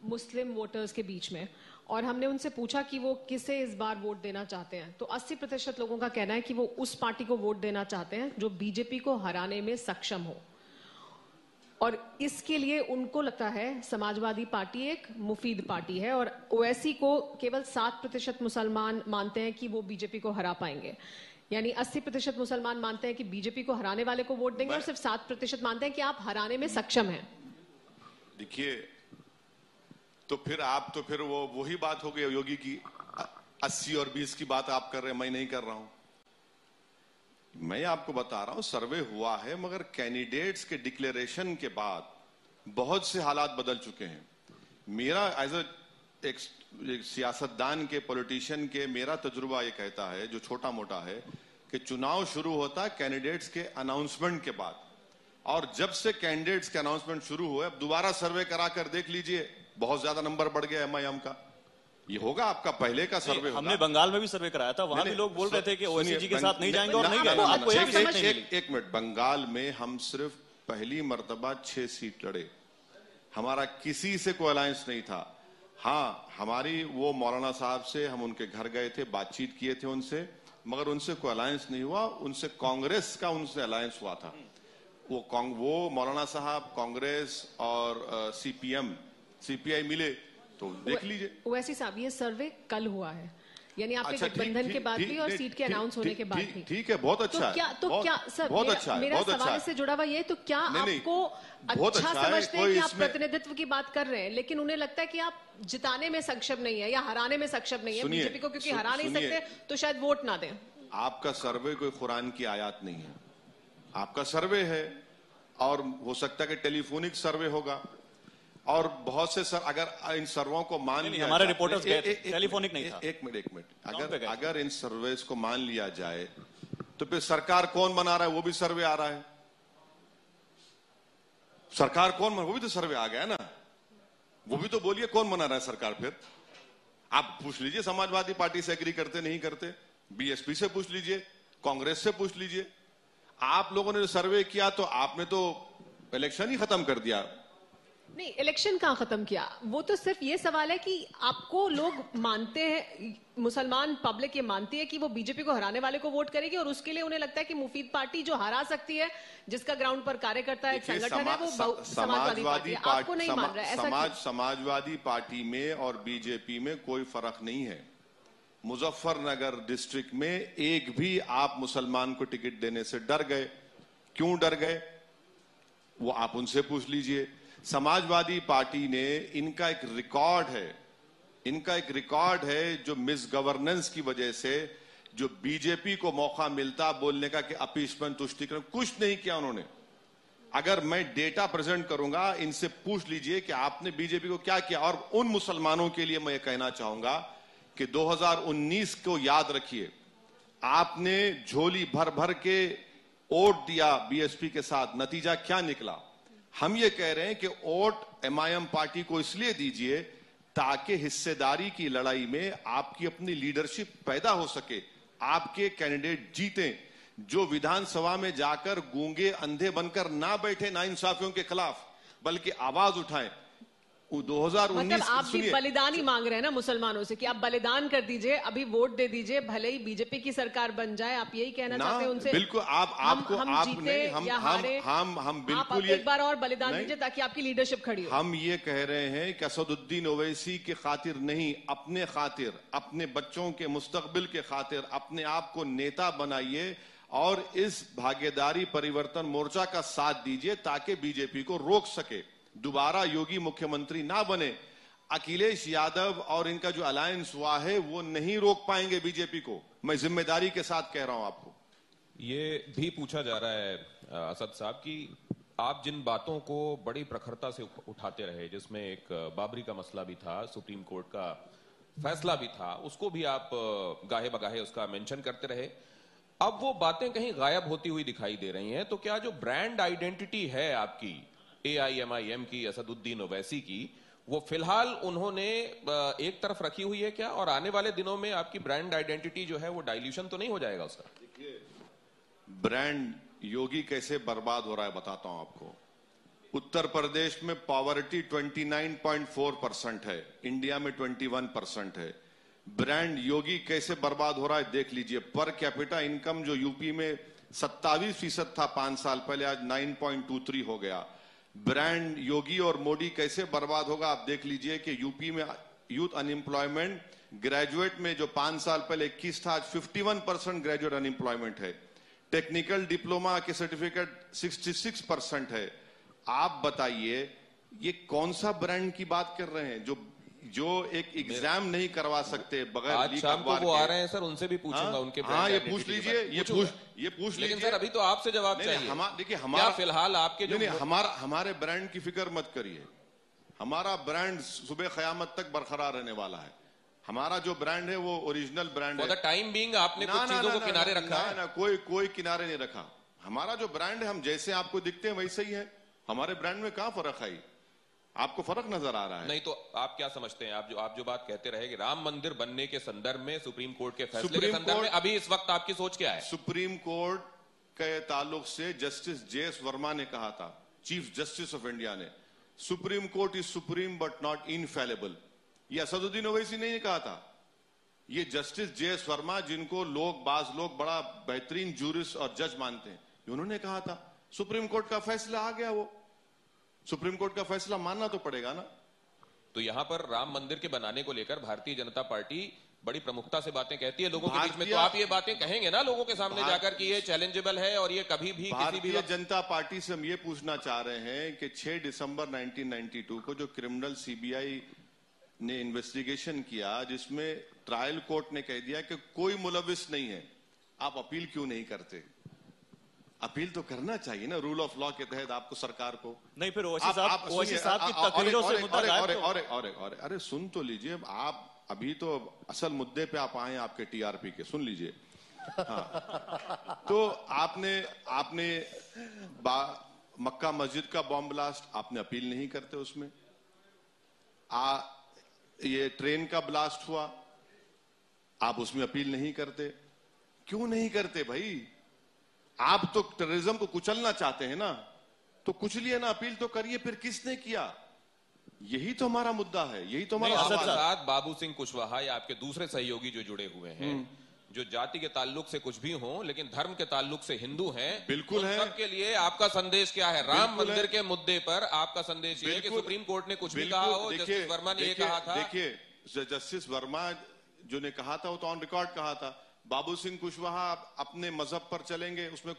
मुस्लिम वोटर्स के बीच में, और हमने उनसे पूछा कि वो किसे इस बार वोट देना चाहते हैं। तो 80% लोगों का कहना है कि वो उस पार्टी को वोट देना चाहते हैं जो बीजेपी को हराने में सक्षम हो, और इसके लिए उनको लगता है समाजवादी पार्टी एक मुफीद पार्टी है। और ओवैसी को केवल 7% मुसलमान मानते हैं कि वो बीजेपी को हरा पाएंगे, यानी 80% मुसलमान मानते हैं कि बीजेपी को हराने वाले को वोट देंगे, और सिर्फ 7% मानते हैं कि आप हराने में सक्षम हैं। देखिए, तो फिर वो वही बात हो गई योगी की 80 और 20 की बात आप कर रहे हैं, मैं नहीं कर रहा हूं। मैं आपको बता रहा हूं सर्वे हुआ है, मगर कैंडिडेट्स के डिक्लेरेशन के बाद बहुत से हालात बदल चुके हैं। मेरा एज एक सियासतदान के, पॉलिटिशियन के, मेरा तजुर्बा ये कहता है, जो छोटा मोटा है, कि चुनाव शुरू होता है कैंडिडेट्स के अनाउंसमेंट के बाद, और जब से कैंडिडेट्स के अनाउंसमेंट शुरू हुए, अब दोबारा सर्वे कराकर देख लीजिए, बहुत ज्यादा नंबर बढ़ गया एमआईएम का। ये होगा आपका पहले का सर्वे। हमने बंगाल में भी सर्वे कराया था, वहां भी लोग बोल रहे थे कि ओवैसी जी के साथ नहीं जाएंगे और नहीं गए। एक मिनट, बंगाल में हम सिर्फ पहली मर्तबा 6 सीट लड़े, हमारा किसी से कोई अलायंस नहीं था। हाँ, हमारी वो मौलाना साहब से हम उनके घर गए थे, बातचीत किए थे उनसे, मगर उनसे कोई अलायंस नहीं हुआ। उनसे कांग्रेस का उनसे अलायंस हुआ था। वो मौलाना साहब कांग्रेस और सीपीआई मिले, तो देख लीजिए। वैसे साहब ये सर्वे कल हुआ है, यानी आपके गठबंधन के बाद भी और सीट के अनाउंस होने के बाद भी। ठीक है, बहुत अच्छा है। तो क्या सर, मेरा सवाल से जुड़ा हुआ ये, तो क्या आपको अच्छा समझते हैं कि आप प्रतिनिधित्व की बात कर रहे हैं, लेकिन उन्हें लगता है कि आप जिताने में सक्षम नहीं है या हराने में सक्षम नहीं है बीजेपी को, क्योंकि हरा नहीं सकते तो शायद वोट ना दें? आपका सर्वे कोई कुरान की आयत नहीं है, आपका सर्वे है, और हो सकता है कि टेलीफोनिक सर्वे होगा, और बहुत से सर अगर इन सर्वों को मान लिया, हमारे रिपोर्टर्स गए थे, टेलीफोनिक नहीं था। एक मिनट, अगर इन सर्वेस को मान लिया जाए तो फिर सरकार कौन बना रहा है, वो भी सर्वे आ रहा है। सरकार कौन बना, वो भी तो सर्वे आ गया ना, वो भी तो बोलिए कौन बना रहा है सरकार। फिर आप पूछ लीजिए समाजवादी पार्टी से एग्री करते नहीं करते, बीएसपी से पूछ लीजिए, कांग्रेस से पूछ लीजिए। आप लोगों ने जो सर्वे किया तो आपने तो इलेक्शन ही खत्म कर दिया। नहीं, इलेक्शन कहां खत्म किया, वो तो सिर्फ ये सवाल है कि आपको लोग मानते हैं, मुसलमान पब्लिक ये मानती है कि वो बीजेपी को हराने वाले को वोट करेगी, और उसके लिए उन्हें लगता है कि मुफीद पार्टी जो हरा सकती है, जिसका ग्राउंड पर कार्यकर्ता है, संगठन है, वो समाजवादी पार्टी है। आपको नहीं मान रहा है ऐसा? समाजवादी पार्टी में और बीजेपी में कोई फर्क नहीं है। मुजफ्फरनगर डिस्ट्रिक्ट में एक भी आप मुसलमान को टिकट देने से डर गए। क्यों डर गए, वो आप उनसे पूछ लीजिए। समाजवादी पार्टी ने, इनका एक रिकॉर्ड है जो मिस गवर्नेंस की वजह से, जो बीजेपी को मौका मिलता बोलने का कि अपीशमेंट, तुष्टीकरण, कुछ नहीं किया उन्होंने। अगर मैं डेटा प्रेजेंट करूंगा, इनसे पूछ लीजिए कि आपने बीजेपी को क्या किया। और उन मुसलमानों के लिए मैं ये कहना चाहूंगा कि 2019 को याद रखिए, आपने झोली भर भर के वोट दिया बीएसपी के साथ, नतीजा क्या निकला। हम ये कह रहे हैं कि वोट एमआईएम पार्टी को इसलिए दीजिए ताकि हिस्सेदारी की लड़ाई में आपकी अपनी लीडरशिप पैदा हो सके, आपके कैंडिडेट जीतें, जो विधानसभा में जाकर गूंगे अंधे बनकर ना बैठे नाइंसाफियों के खिलाफ, बल्कि आवाज उठाएं। 2019 मतलब आप भी बलिदान ही मांग रहे हैं ना मुसलमानों से, कि आप बलिदान कर दीजिए, अभी वोट दे दीजिए, भले ही बीजेपी की सरकार बन जाए, आप यही कहना चाहते हैं उनसे? बिल्कुल, हम बिल्कुल एक बार और बलिदान दीजिए ताकि आपकी लीडरशिप खड़ी हो। हम ये कह रहे हैं कि असदुद्दीन ओवैसी की खातिर नहीं, अपने खातिर, अपने बच्चों के मुस्तकबिल के खातिर अपने आप को नेता बनाइए और इस भागीदारी परिवर्तन मोर्चा का साथ दीजिए ताकि बीजेपी को रोक सके, दोबारा योगी मुख्यमंत्री ना बने। अखिलेश यादव और इनका जो अलायंस हुआ है वो नहीं रोक पाएंगे बीजेपी को, मैं जिम्मेदारी के साथ कह रहा हूं आपको। ये भी पूछा जा रहा है असद साहब कि आप जिन बातों को बड़ी प्रखरता से उठाते रहे, जिसमें एक बाबरी का मसला भी था, सुप्रीम कोर्ट का फैसला भी था, उसको भी आप गाहे बगाहे उसका मेंशन करते रहे, अब वो बातें कहीं गायब होती हुई दिखाई दे रही हैं। तो क्या जो ब्रांड आइडेंटिटी है आपकी AIMIM की, असदुद्दीन ओवैसी की, वो फिलहाल उन्होंने एक तरफ रखी हुई है क्या, और आने वाले दिनों में आपकी ब्रांड आइडेंटिटी जो है वो डाइल्यूशन तो नहीं हो जाएगा उसका? देखिए, ब्रांड योगी कैसे बर्बाद हो रहा है बताता हूं आपको। उत्तर प्रदेश में पॉवर्टी 29.4% है, इंडिया में 21% है। ब्रांड योगी कैसे बर्बाद हो रहा है देख लीजिए। पर कैपिटा इनकम जो यूपी में 27% था 5 साल पहले, आज 9.23 हो गया। ब्रांड योगी और मोदी कैसे बर्बाद होगा आप देख लीजिए कि यूपी में यूथ अनएम्प्लॉयमेंट, ग्रेजुएट में जो 5 साल पहले 21 था, आज 51% ग्रेजुएट अनएम्प्लॉयमेंट है। टेक्निकल डिप्लोमा के सर्टिफिकेट 66% है। आप बताइए ये कौन सा ब्रांड की बात कर रहे हैं जो एक एग्जाम नहीं करवा सकते बगैर आज शाम को वो आ रहे हैं सर, उनसे भी पूछूंगा उनके ये पूछ लीजिए, ये पूछ लीजिए। लेकिन सर अभी तो आपसे जवाब चाहिए। देखिए हमारा फिलहाल आपके जो हमारे ब्रांड की फिक्र मत करिए, हमारा ब्रांड सुबह क़यामत तक बरकरार रहने वाला है। हमारा जो ब्रांड है वो ओरिजिनल ब्रांड है। फॉर द टाइम बीइंग आपने कुछ चीजों को किनारे रखा है। ना, कोई किनारे नहीं रखा। हमारा जो ब्रांड है, हम जैसे आपको दिखते हैं वैसे ही है। हमारे ब्रांड में कहां फर्क है? आपको फर्क नजर आ रहा है? नहीं तो आप क्या समझते हैं? आप जो बात कहते रहे कि राम मंदिर बनने के संदर्भ में सुप्रीम कोर्ट के फैसले के संदर्भ में अभी इस वक्त आपकी सोच क्या है? सुप्रीम कोर्ट के ताल्लुक से जस्टिस JS वर्मा ने कहा था, चीफ जस्टिस ऑफ इंडिया ने, supreme court is supreme but not infallible. ये असदुद्दीन ओवैसी ने कहा था। ये जस्टिस JS वर्मा, जिनको बाज लोग बड़ा बेहतरीन जूरिस्ट और जज मानते हैं, उन्होंने कहा था। सुप्रीम कोर्ट का फैसला आ गया, वो सुप्रीम कोर्ट का फैसला मानना तो पड़ेगा ना। तो यहां पर राम मंदिर के बनाने को लेकर भारतीय जनता पार्टी बड़ी प्रमुखता से बातें कहती है लोगों के बीच में, तो आप ये बातें कहेंगे ना लोगों के सामने जाकर कि ये चैलेंजेबल है और ये कभी भी किसी भी भारतीय जनता पार्टी से हम ये पूछना चाह रहे हैं कि 6 दिसंबर 1992 को जो क्रिमिनल CBI ने इन्वेस्टिगेशन किया, जिसमें ट्रायल कोर्ट ने कह दिया कि कोई मुलविस नहीं है, आप अपील क्यों नहीं करते? अपील तो करना चाहिए ना, रूल ऑफ लॉ के तहत आपको, सरकार को। नहीं, फिर ओवैसी साहब की तकरीरों से मुद्दा और अरे सुन तो लीजिए आप, अभी तो असल मुद्दे पे आप आए आपके TRP के, सुन लीजिए। हाँ। तो आपने मक्का मस्जिद का बॉम्ब ब्लास्ट, आपने अपील नहीं करते उसमें। ये ट्रेन का ब्लास्ट हुआ, आप उसमें अपील नहीं करते। क्यों नहीं करते भाई? आप तो टेररिज्म को कुचलना चाहते हैं ना, तो कुचलिए ना, अपील तो करिए। फिर किसने किया? यही तो हमारा मुद्दा है, यही तो हमारा सवाल है। साथ बाबू सिंह कुशवाहा या आपके दूसरे सहयोगी जो जुड़े हुए हैं, जो जाति के ताल्लुक से कुछ भी हो लेकिन धर्म के ताल्लुक से हिंदू हैं, बिल्कुल है। सबके लिए आपका संदेश क्या है? राम मंदिर के मुद्दे पर आपका संदेश ये है कि सुप्रीम कोर्ट ने कुछ भी कहा हो, जस्टिस वर्मा ने ये कहा था। देखिए, जस्टिस वर्मा जो ने कहा था वो तो ऑन रिकॉर्ड कहा था। बाबू सिंह कुशवाहा अपने मजहब पर चलेंगे, उसमें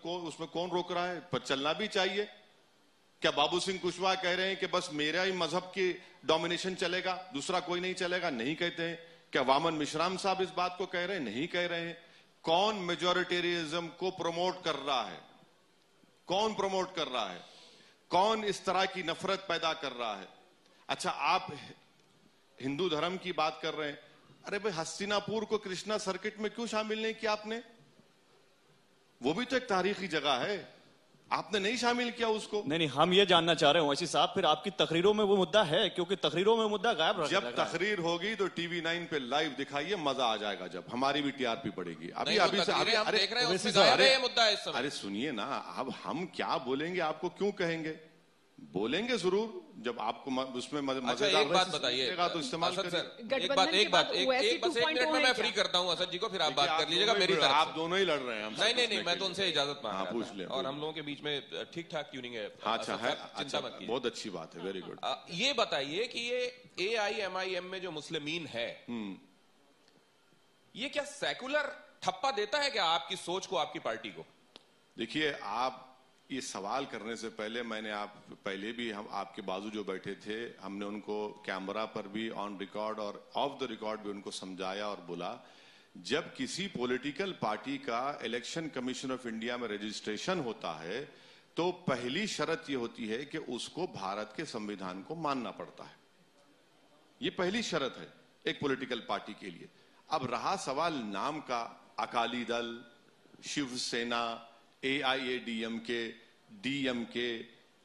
कौन रोक रहा है? पर चलना भी चाहिए। क्या बाबू सिंह कुशवाहा कह रहे हैं कि बस मेरा ही मजहब की डोमिनेशन चलेगा, दूसरा कोई नहीं चलेगा? नहीं कहते हैं। क्या वामन मिश्राम साहब इस बात को कह रहे हैं? नहीं कह रहे हैं। कौन मेजॉरिटेरियज्म को प्रमोट कर रहा है? कौन प्रमोट कर रहा है? कौन इस तरह की नफरत पैदा कर रहा है? अच्छा, आप हिंदू धर्म की बात कर रहे हैं। अरे भाई, हस्तिनापुर को कृष्णा सर्किट में क्यों शामिल नहीं किया आपने? वो भी तो एक तारीखी जगह है, आपने नहीं शामिल किया उसको। नहीं, हम ये जानना चाह रहे हैं वैसे साहब, फिर आपकी तकरीरों में वो मुद्दा है? क्योंकि तकरीरों में मुद्दा गायब जब तकरीर होगी तो TV9 पे लाइव दिखाइए, मजा आ जाएगा। जब हमारी भी TRP पड़ेगी। अभी हम देख रहे हैं उसमें गायब है ये मुद्दा इस समय। अरे सुनिए ना, अब हम क्या बोलेंगे, आपको क्यों कहेंगे? बोलेंगे जरूर, जब आपको उसमें मजेदार। एक बात बताइए तो इस्तेमाल करिए। एक बात, बस 1 मिनट में मैं फ्री करता हूँ असद जी को, फिर आप बात कर लीजिएगा मेरी तरफ। आप दोनों ही लड़ रहे हैं। नहीं, मैं तो उनसे इजाजत मांग रहा था। पूछ लें। और हम लोगों के बीच में ठीक ठाक ट्यूनिंग है। अच्छा है, चिंता मत कीजिए, बहुत अच्छी बात है, वेरी गुड। ये बताइए कि ये AIMIM में जो मुस्लिमीन है, ये क्या सेकुलर ठप्पा देता है क्या आपकी सोच को, आपकी पार्टी को? देखिए, आप ये सवाल करने से पहले पहले भी हम आपके बाजू जो बैठे थे, हमने उनको कैमरा पर भी, ऑन रिकॉर्ड और ऑफ द रिकॉर्ड भी उनको समझाया और बोला, जब किसी पॉलिटिकल पार्टी का इलेक्शन कमीशन ऑफ इंडिया में रजिस्ट्रेशन होता है तो पहली शर्त ये होती है कि उसको भारत के संविधान को मानना पड़ता है। ये पहली शर्त है एक पॉलिटिकल पार्टी के लिए। अब रहा सवाल नाम का, Akali Dal, Shiv Sena, AIADMK, DMK,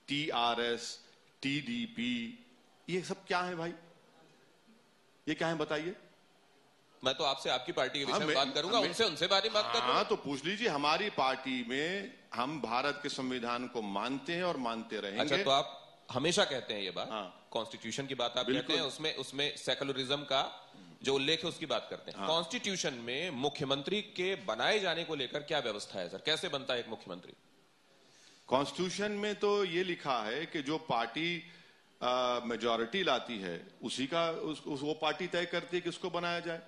TRS, TDP, ये सब क्या है भाई? ये क्या है बताइए? मैं तो आपसे आपकी पार्टी के विषय में बात करूंगा, उनसे बात करूंगा। हाँ, तो पूछ लीजिए। हमारी पार्टी में हम भारत के संविधान को मानते हैं और मानते रहेंगे। अच्छा, तो आप हमेशा कहते हैं ये बात, कॉन्स्टिट्यूशन की बात आप कहते हैं, उसमें सेकुलरिज्म का जो उल्लेख है उसकी बात करते हैं। कॉन्स्टिट्यूशन में मुख्यमंत्री के बनाए जाने को लेकर क्या व्यवस्था है सर? कैसे बनता है एक मुख्यमंत्री? कॉन्स्टिट्यूशन में तो ये लिखा है कि जो पार्टी मेजॉरिटी लाती है उसी का वो पार्टी तय करती है किसको बनाया जाए।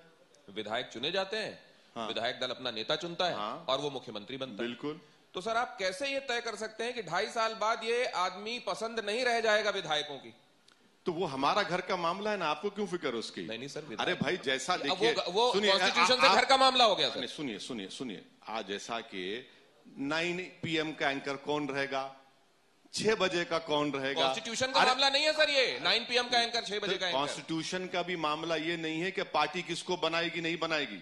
विधायक चुने जाते हैं, विधायक दल अपना नेता चुनता है और वो मुख्यमंत्री बनता है। बिल्कुल। तो सर आप कैसे ये तय कर सकते हैं कि 2.5 साल बाद ये आदमी पसंद नहीं रह जाएगा विधायकों की? तो वो हमारा घर का मामला है ना, आपको क्यों फिक्र उसकी? नहीं सर, अरे भाई जैसा देखिए, वो कॉन्स्टिट्यूशन से घर का मामला हो गया सर। सुनिए आज जैसा कि 9 PM का एंकर कौन रहेगा, 6 बजे का कौन रहेगा? कॉन्स्टिट्यूशन का मामला नहीं है सर, ये 9 PM का एंकर, 6 बजे का एंकर। कॉन्स्टिट्यूशन का भी मामला ये नहीं है कि पार्टी किसको बनाएगी नहीं बनाएगी।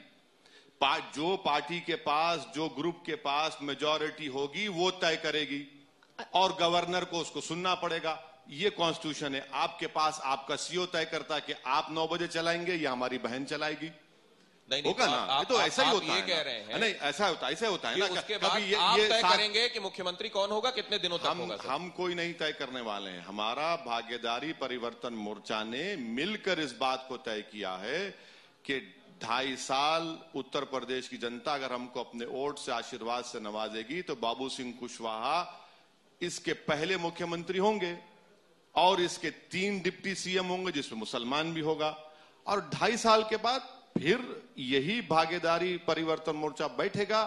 जो पार्टी के पास, जो ग्रुप के पास मेजॉरिटी होगी वो तय करेगी, और गवर्नर को उसको सुनना पड़ेगा। ये कॉन्स्टिट्यूशन है। आपके पास आपका सीओ तय करता है कि आप 9 बजे चलाएंगे या हमारी बहन चलाएगी। नहीं होगा ना? ये तो ऐसा ही होता है। ये कह रहे हैं नहीं, ऐसा होता है ना। उसके बाद आप तय करेंगे कि मुख्यमंत्री कौन होगा, कितने दिनों तक होगा सर? हम कोई नहीं तय करने वाले हैं। हमारा भागीदारी परिवर्तन मोर्चा ने मिलकर इस बात को तय किया है कि 2.5 साल उत्तर प्रदेश की जनता अगर हमको अपने वोट से, आशीर्वाद से नवाजेगी तो बाबू सिंह कुशवाहा इसके पहले मुख्यमंत्री होंगे, और इसके 3 डिप्टी सीएम होंगे जिसमें मुसलमान भी होगा, और 2.5 साल के बाद फिर यही भागीदारी परिवर्तन मोर्चा बैठेगा,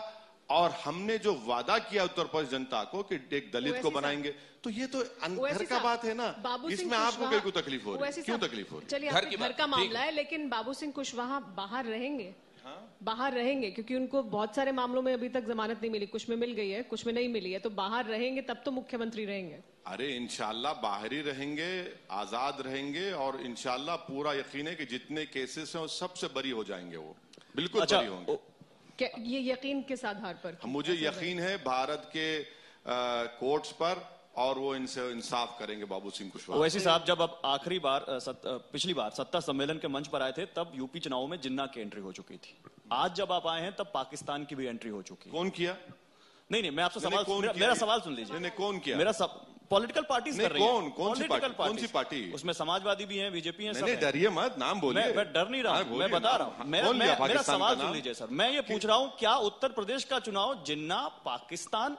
और हमने जो वादा किया उत्तर प्रदेश जनता को कि एक दलित को बनाएंगे, तो ये तो घर का बात है ना। इसमें आपको क्यों तकलीफ हो रही है? क्यों तकलीफ हो रही है? चलिए, घर का मामला है, लेकिन बाबू सिंह कुशवाहा बाहर रहेंगे। बाहर रहेंगे क्योंकि उनको बहुत सारे मामलों में अभी तक जमानत नहीं मिली, कुछ में मिल गई है, कुछ में नहीं मिली है, तो बाहर रहेंगे तब तो मुख्यमंत्री रहेंगे। अरे इंशाल्लाह बाहर ही रहेंगे, आजाद रहेंगे, और इंशाल्लाह पूरा यकीन है कि जितने केसेस हैं वो सबसे बरी हो जाएंगे, वो बिल्कुल बरी होंगे। ये यकीन किस आधार पर? मुझे यकीन है भारत के कोर्ट्स पर, और वो इनसे इंसाफ करेंगे बाबू सिंह कुशवाहा। ओवैसी साहब, जब अब आखिरी बार पिछली बार सत्ता सम्मेलन के मंच पर आए थे तब यूपी चुनाव में जिन्ना की एंट्री हो चुकी थी। आज जब आप आए हैं तब पाकिस्तान की भी एंट्री हो चुकी है। कौन किया? नहीं, मैं आपसे सवाल, मेरा सवाल सुन लीजिए। कौन किया? मेरा पॉलिटिकल पार्टीज कर रही है। कौन सी पार्टी? उसमें समाजवादी भी है, बीजेपी है। नहीं, डरिए मत, नाम बोलिए। मैं डर नहीं रहा हूं, मैं बता रहा हूं। मेरा सवाल सुन लीजिए सर। मैं ये पूछ रहा हूं, क्या उत्तर प्रदेश का चुनाव जिन्ना, पाकिस्तान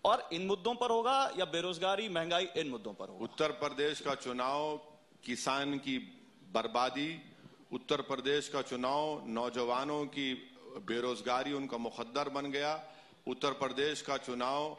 और इन मुद्दों पर होगा, या बेरोजगारी, महंगाई, इन मुद्दों पर होगा? उत्तर प्रदेश का चुनाव किसान की बर्बादी, उत्तर प्रदेश का चुनाव नौजवानों की बेरोजगारी, उनका मुखद्दर बन गया। उत्तर प्रदेश का चुनाव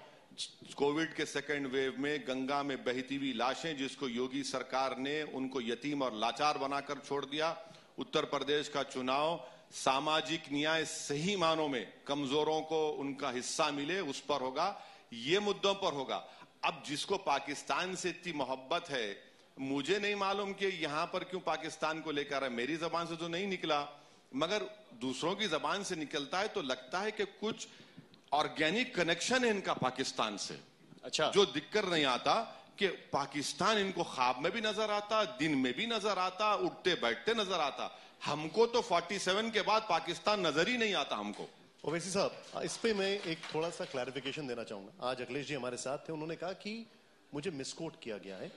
कोविड के सेकेंड वेव में गंगा में बहती हुई लाशें, जिसको योगी सरकार ने उनको यतीम और लाचार बनाकर छोड़ दिया। उत्तर प्रदेश का चुनाव सामाजिक न्याय सही मानों में कमजोरों को उनका हिस्सा मिले, उस पर होगा। ये मुद्दों पर होगा। अब जिसको पाकिस्तान से इतनी मोहब्बत है, मुझे नहीं मालूम कि यहां पर क्यों पाकिस्तान को लेकर है। मेरी जबान से तो नहीं निकला, मगर दूसरों की जबान से निकलता है तो लगता है कि कुछ ऑर्गेनिक कनेक्शन है इनका पाकिस्तान से। अच्छा, जो दिक्कत नहीं आता कि पाकिस्तान इनको ख्वाब में भी नजर आता, दिन में भी नजर आता, उठते बैठते नजर आता। हमको तो 47 के बाद पाकिस्तान नजर ही नहीं आता हमको। ओवैसी साहब, इस पे मैं एक थोड़ा सा क्लैरिफिकेशन देना चाहूंगा। आज अखिलेश जी हमारे साथ थे, उन्होंने कहा कि मुझे मिसकोट किया गया है।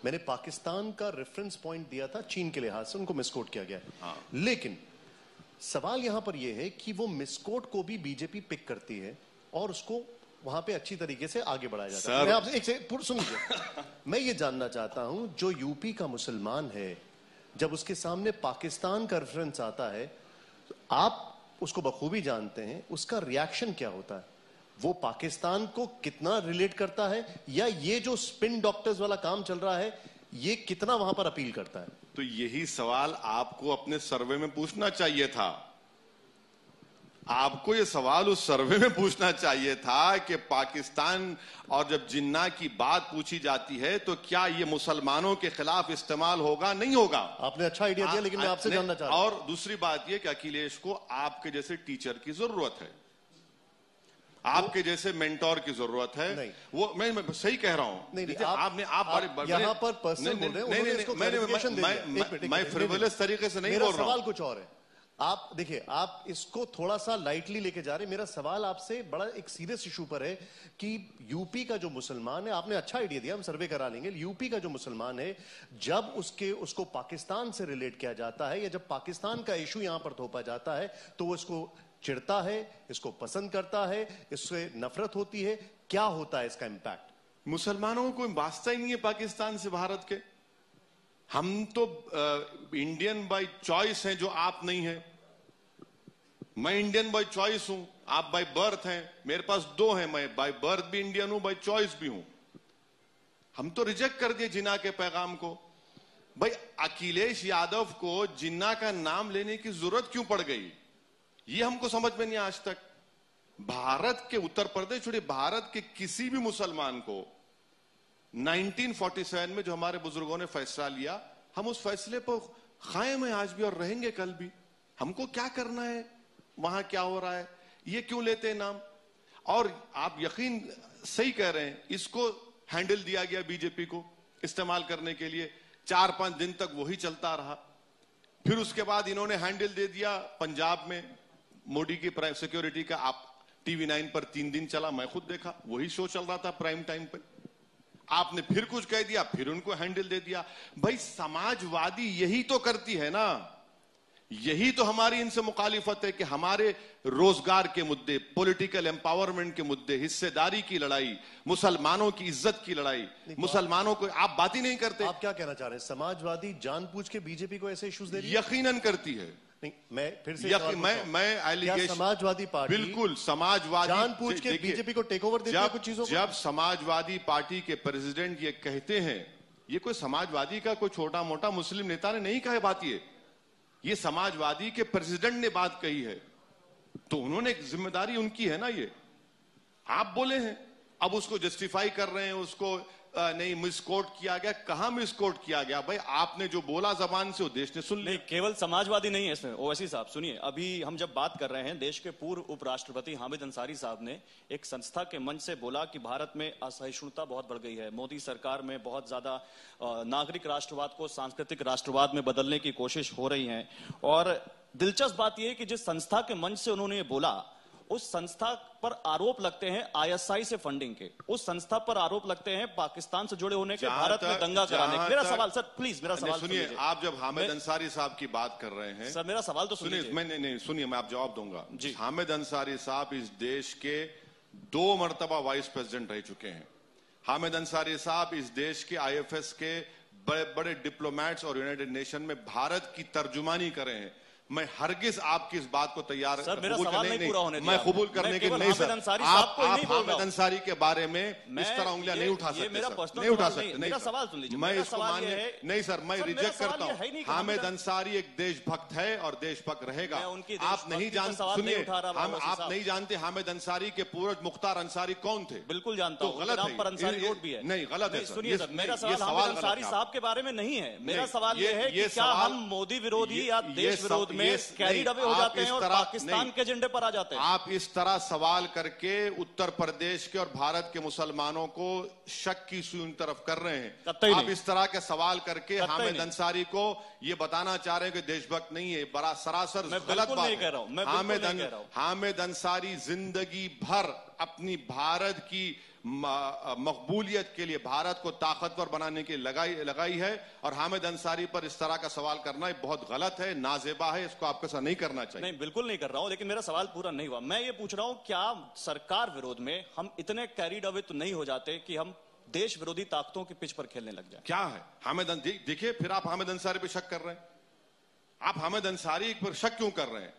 मैंने पाकिस्तान का रेफरेंस पॉइंट दिया था चीन के लिहाज से, उनको मिसकोट किया गया है। हाँ। लेकिन सवाल यहां पर यह है कि वो मिसकोट को भी बीजेपी पिक करती है और उसको वहां पे अच्छी तरीके से आगे बढ़ाया जाता है। मैं आपसे एक से सुन लीजिए। मैं ये जानना चाहता हूं, जो यूपी का मुसलमान है, जब उसके सामने पाकिस्तान का रेफरेंस आता है, तो आप उसको बखूबी जानते हैं, उसका रिएक्शन क्या होता है? वो पाकिस्तान को कितना रिलेट करता है, या ये जो स्पिन डॉक्टर्स वाला काम चल रहा है, ये कितना वहां पर अपील करता है? तो यही सवाल आपको अपने सर्वे में पूछना चाहिए था। आपको ये सवाल उस सर्वे में पूछना चाहिए था कि पाकिस्तान और जब जिन्ना की बात पूछी जाती है तो क्या ये मुसलमानों के खिलाफ इस्तेमाल होगा, नहीं होगा। आपने अच्छा आइडिया दिया, लेकिन मैं आपसे जानना चाहता हूं। और दूसरी बात ये कि अखिलेश को आपके जैसे टीचर की जरूरत है, आपके जैसे मेंटोर की जरूरत है। नहीं। वो मैं सही कह रहा हूं। नहीं, आपने आप यहां पर पर्सनल बोल रहे हैं। मैं फ्रिवोलस तरीके से नहीं बोल रहा हूं। सवाल कुछ और है। आप देखिए, आप इसको थोड़ा सा लाइटली लेके जा रहे हैं। मेरा सवाल आपसे बड़ा एक सीरियस इशू पर है कि यूपी का जो मुसलमान है, आपने अच्छा आइडिया दिया, हम सर्वे करा लेंगे। यूपी का जो मुसलमान है, जब उसको पाकिस्तान से रिलेट किया जाता है, या जब पाकिस्तान का इशू यहां पर थोपा जाता है, तो वो इसको चिढ़ता है, इसको पसंद करता है, इससे नफरत होती है। क्या होता है इसका इंपैक्ट? मुसलमानों को कोई वास्ता ही नहीं है पाकिस्तान से, भारत के। हम तो इंडियन बाय चॉइस हैं, जो आप नहीं हैं। मैं इंडियन बाय चॉइस हूं, आप बाय बर्थ हैं। मेरे पास 2 हैं, मैं बाय बर्थ भी इंडियन हूं, बाय चॉइस भी हूं। हम तो रिजेक्ट कर दिए जिन्ना के पैगाम को। भाई अखिलेश यादव को जिन्ना का नाम लेने की जरूरत क्यों पड़ गई, ये हमको समझ में नहीं आज तक। भारत के उत्तर प्रदेश छोड़िए, भारत के किसी भी मुसलमान को 1947 में जो हमारे बुजुर्गों ने फैसला लिया, हम उस फैसले पर कायम हैं आज भी और रहेंगे कल भी। हमको क्या करना है, वहां क्या हो रहा है, ये क्यों लेते हैं नाम। और आप यकीन सही कह रहे हैं, इसको हैंडल दिया गया बीजेपी को इस्तेमाल करने के लिए, 4-5 दिन तक वही चलता रहा। फिर उसके बाद इन्होंने हैंडल दे दिया पंजाब में मोदी की प्राइम सिक्योरिटी का। आप टीवी 9 पर 3 दिन चला, मैं खुद देखा, वही शो चल रहा था प्राइम टाइम पे। आपने फिर कुछ कह दिया, फिर उनको हैंडल दे दिया। भाई समाजवादी यही तो करती है ना, यही तो हमारी इनसे मुखालिफत है कि हमारे रोजगार के मुद्दे, पॉलिटिकल एम्पावरमेंट के मुद्दे, हिस्सेदारी की लड़ाई, मुसलमानों की इज्जत की लड़ाई, मुसलमानों को आप बात ही नहीं करते। आप क्या कहना चाह रहे हैं, समाजवादी जानबूझ के बीजेपी को ऐसे इश्यूज दे रही है? यकीनन करती है। नहीं, मैं फिर से मैं एलिगेशन, समाजवादी पार्टी बिल्कुल समाजवादी जानबूझ के बीजेपी को टेक ओवर देती है कुछ चीजों को? जब समाजवादी पार्टी के प्रेसिडेंट ये कहते हैं, ये कोई समाजवादी का कोई छोटा मोटा मुस्लिम नेता ने नहीं कहा बात, ये समाजवादी के प्रेसिडेंट ने बात कही है, तो उन्होंने एक जिम्मेदारी उनकी है ना। ये आप बोले हैं, अब उसको जस्टिफाई कर रहे हैं, उसको नहीं मिसकोट किया गया। कहां मिसकोट किया गया भाई? आपने जो बोला जबान से वो देश ने सुन लिया। नहीं, केवल समाजवादी नहीं है इसमें। ओवैसी साहब सुनिए, अभी हम जब बात कर रहे हैं, देश के पूर्व उपराष्ट्रपति हामिद अंसारी साहब ने एक संस्था के मंच से बोला कि भारत में असहिष्णुता बहुत बढ़ गई है, मोदी सरकार में बहुत ज्यादा नागरिक राष्ट्रवाद को सांस्कृतिक राष्ट्रवाद में बदलने की कोशिश हो रही है। और दिलचस्प बात यह कि जिस संस्था के मंच से उन्होंने ये बोला, उस संस्था पर आरोप लगते हैं आईएसआई से फंडिंग के, उस संस्था पर आरोप लगते हैं पाकिस्तान से जुड़े होने के, भारत में दंगा कराने के। मेरा सवाल सर, प्लीज मेरा सवाल सुनिए। आप जब हामिद अंसारी साहब की बात कर रहे हैं, सर मेरा सवाल तो सुनिए। नहीं सुनिए, मैं आप जवाब दूंगा जी। हामिद अंसारी साहब इस देश के 2 मर्तबा वाइस प्रेसिडेंट रह चुके हैं। हामिद अंसारी साहब इस देश के IFS के बड़े बड़े डिप्लोमेट्स और यूनाइटेड नेशन में भारत की तर्जुमानी करे हैं। मैं हरगिज आपकी इस बात को तैयार सर, मेरा सवाल नहीं पूरा होने दिया। मैं कबूल करने के नहीं सर, आप हामिद अंसारी के बारे में इस तरह उंगलियां नहीं उठा सकते, नहीं उठा सकते। मेरा सवाल सुन लीजिए। मैं इसको मानने नहीं सर, मैं रिजेक्ट करता हूं। हामिद अंसारी एक देशभक्त है और देशभक्त रहेगा। आप नहीं जानते, सुनिए, आप नहीं जानते हामिद अंसारी के पूर्वज मुख्तार अंसारी कौन थे? बिल्कुल जानता हूं, गलत है, पर अंसारी रोड भी है। नहीं गलत है। सुनिए सर, मेरा सवाल हामिद अंसारी साहब के बारे में नहीं है। मेरा सवाल यह है कि क्या हम मोदी विरोधी या देश विरोध कैरिड अवे हो जाते हैं और पाकिस्तान के एजेंडे पर आ जाते हैं? आप इस तरह सवाल करके उत्तर प्रदेश के और भारत के मुसलमानों को शक की सुई तरफ कर रहे हैं। आप इस तरह के सवाल करके हामिद अंसारी को ये बताना चाह रहे हैं कि देशभक्त नहीं है, बड़ा सरासर गलत बात है। हामिद अंसारी जिंदगी भर अपनी भारत की मकबूलियत के लिए, भारत को ताकतवर बनाने के लिए लगाई है। और हामिद अंसारी पर इस तरह का सवाल करना बहुत गलत है, नाजेबा है, इसको आपके साथ नहीं करना चाहिए। नहीं, बिल्कुल नहीं कर रहा हूं, लेकिन मेरा सवाल पूरा नहीं हुआ। मैं ये पूछ रहा हूं, क्या सरकार विरोध में हम इतने कैरिड अवे तो नहीं हो जाते कि हम देश विरोधी ताकतों के पिच पर खेलने लग जाए? क्या है हामिद, देखिए फिर आप हामिद अंसारी पर शक कर रहे हैं। आप हामिद अंसारी पर शक क्यों कर रहे हैं,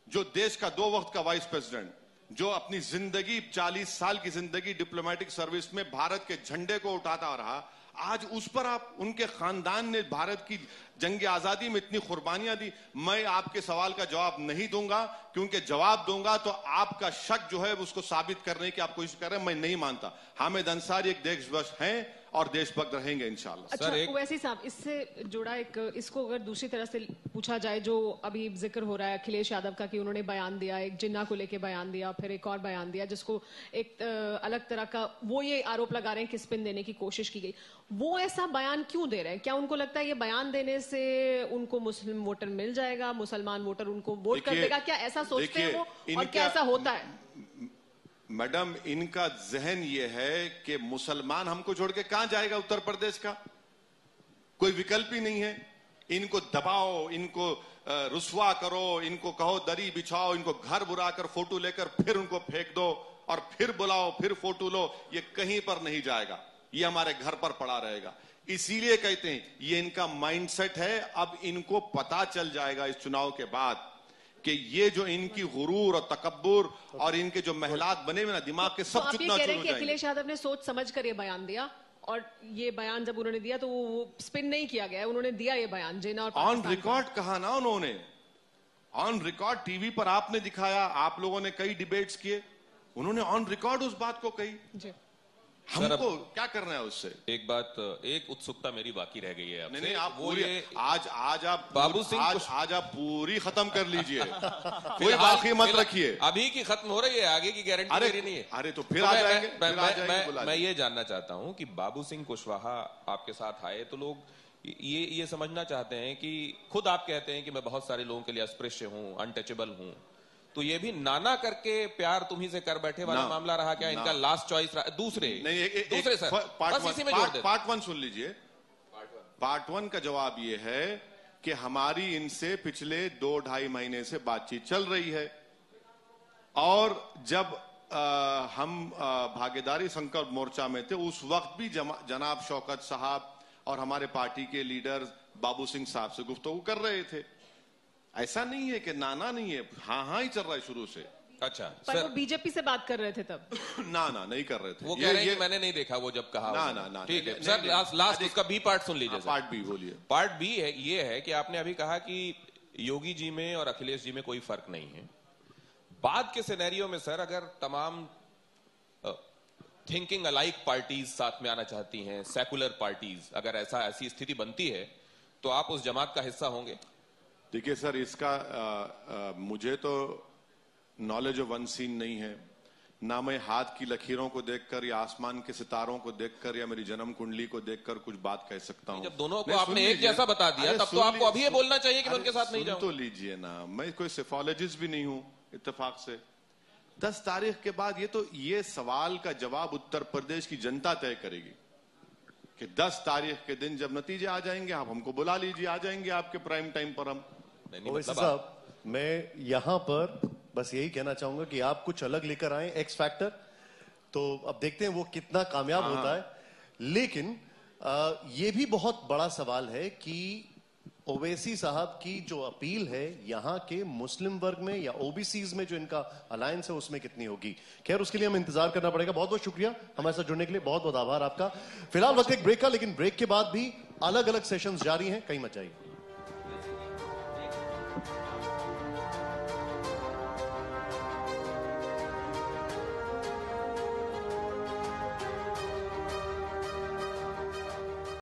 जो देश का 2 वक्त का वाइस प्रेसिडेंट, जो अपनी जिंदगी 40 साल की जिंदगी डिप्लोमेटिक सर्विस में भारत के झंडे को उठाता रहा, आज उस पर आप, उनके खानदान ने भारत की जंग आजादी में इतनी कुर्बानियां दी। मैं आपके सवाल का जवाब नहीं दूंगा, क्योंकि जवाब दूंगा तो आपका शक जो है उसको साबित करने की आप कोशिश कर रहे हैं। मैं नहीं मानता। हामिद अंसारी एक देशभक्त हैं और देशभक्त रहेंगे इंशाल्लाह। अच्छा, ओवैसी साहब, इससे जुड़ा एक, इसको अगर दूसरी तरह से पूछा जाए, जो अभी जिक्र हो रहा है अखिलेश यादव का कि उन्होंने बयान दिया, एक जिन्ना को लेके बयान दिया, फिर एक और बयान दिया जिसको एक अलग तरह का वो ये आरोप लगा रहे हैं कि स्पिन देने की कोशिश की गई। वो ऐसा बयान क्यों दे रहे हैं? क्या उनको लगता है ये बयान देने से उनको मुस्लिम वोटर मिल जाएगा, मुसलमान वोटर उनको वोट कर देगा? क्या ऐसा सोचते हैं वो, और क्या ऐसा होता है? मैडम, इनका जहन ये है कि मुसलमान हमको छोड़ के कहां जाएगा, उत्तर प्रदेश का कोई विकल्प ही नहीं है। इनको दबाओ, इनको रुसवा करो, इनको कहो दरी बिछाओ, इनको घर बुला कर फोटो लेकर फिर उनको फेंक दो और फिर बुलाओ, फिर फोटो लो, ये कहीं पर नहीं जाएगा, ये हमारे घर पर पड़ा रहेगा। इसीलिए कहते हैं ये इनका माइंडसेट है। अब इनको पता चल जाएगा इस चुनाव के बाद कि ये जो इनकी गुरूर और तकब्बुर और इनके जो महलात बने हुए ना दिमाग के, सब चुकना चूर हो जाएंगे। अखिलेश यादव ने सोच समझ कर ये बयान दिया, और ये बयान जब उन्होंने दिया तो वो स्पिन नहीं किया गया, उन्होंने दिया ये बयान जिन्ना और ऑन रिकॉर्ड कहा ना उन्होंने, ऑन रिकॉर्ड टीवी पर आपने दिखाया, आप लोगों ने कई डिबेट्स किए, उन्होंने ऑन रिकॉर्ड उस बात को कही। हमको क्या करना है उससे? एक बात, एक उत्सुकता मेरी बाकी रह गई है आपसे। नहीं, आप वो पूरी, ये आज आप बाबू सिंह आज आप पूरी खत्म कर लीजिए, कोई बाकी मत रखिए। अभी की खत्म हो रही है, आगे की गारंटी मेरी नहीं है। अरे तो फिर आ जाएंगे। मैं ये जानना चाहता हूं कि बाबू सिंह कुशवाहा आपके साथ आए तो लोग ये समझना चाहते हैं कि खुद आप कहते हैं कि मैं बहुत सारे लोगों के लिए अस्पृश्य हूं, अनटचेबल हूं, तो ये भी नाना करके प्यार तुम्ही से कर बैठे वाला मामला रहा क्या? इनका लास्ट चॉइस रहा? दूसरे सर बस इसी में जोड़ देते। पार्ट 1 सुन लीजिए। पार्ट 1 का जवाब ये है कि हमारी इनसे पिछले 2-2.5 महीने से बातचीत चल रही है, और जब हम भागीदारी संकल्प मोर्चा में थे उस वक्त भी जनाब शौकत साहब और हमारे पार्टी के लीडर बाबू सिंह साहब से गुफ्तगू कर रहे थे। ऐसा नहीं है कि नाना नहीं है, हाँ ही चल रहा है शुरू से। अच्छा, पर वो बीजेपी से बात कर रहे थे तब? ना नहीं कर रहे थे। वो कह रहे हैं कि मैंने नहीं देखा वो जब कहा। ना ठीक है सर, लास्ट उसका बी पार्ट सुन लीजिए। पार्ट बी बोलिए। पार्ट बी है ये है कि आपने अभी कहा कि योगी जी में और अखिलेश जी में कोई फर्क नहीं है। बाद के सिनेरियो में सर, अगर तमाम थिंकिंग अलाइक पार्टीज साथ में आना चाहती हैं, सेकुलर पार्टीज, अगर ऐसी स्थिति बनती है तो आप उस जमात का हिस्सा होंगे? देखिए सर, इसका मुझे तो नॉलेज ऑफ वन सीन नहीं है, ना मैं हाथ की लकीरों को देखकर या आसमान के सितारों को देखकर या मेरी जन्म कुंडली को देखकर कुछ बात कह सकता हूं। जब दोनों को आपने एक जैसा बता दिया तब तो आपको अभी ये बोलना चाहिए कि मैं उनके साथ नहीं जाऊंगा। तो लीजिए ना, मैं कोई सेफोलॉजिस्ट भी नहीं हूं इत्तेफाक से। 10 तारीख के बाद ये सवाल का जवाब उत्तर प्रदेश की जनता तय करेगी कि 10 तारीख के दिन जब नतीजे आ जाएंगे, आप हमको बुला लीजिए, आ जाएंगे आपके प्राइम टाइम पर हम। ओवैसी साहब, मैं यहां पर बस यही कहना चाहूंगा कि आप कुछ अलग लेकर आए, एक्स फैक्टर, तो अब देखते हैं वो कितना कामयाब होता है। लेकिन ये भी बहुत बड़ा सवाल है कि ओवैसी साहब की जो अपील है यहाँ के मुस्लिम वर्ग में या ओबीसीज में जो इनका अलायंस है उसमें कितनी होगी। खैर, उसके लिए हमें इंतजार करना पड़ेगा। बहुत बहुत शुक्रिया हमारे साथ जुड़ने के लिए, बहुत बहुत आभार आपका। फिलहाल वक्त एक ब्रेक का, लेकिन ब्रेक के बाद भी अलग अलग सेशंस जारी हैं, कहीं मत जाइए।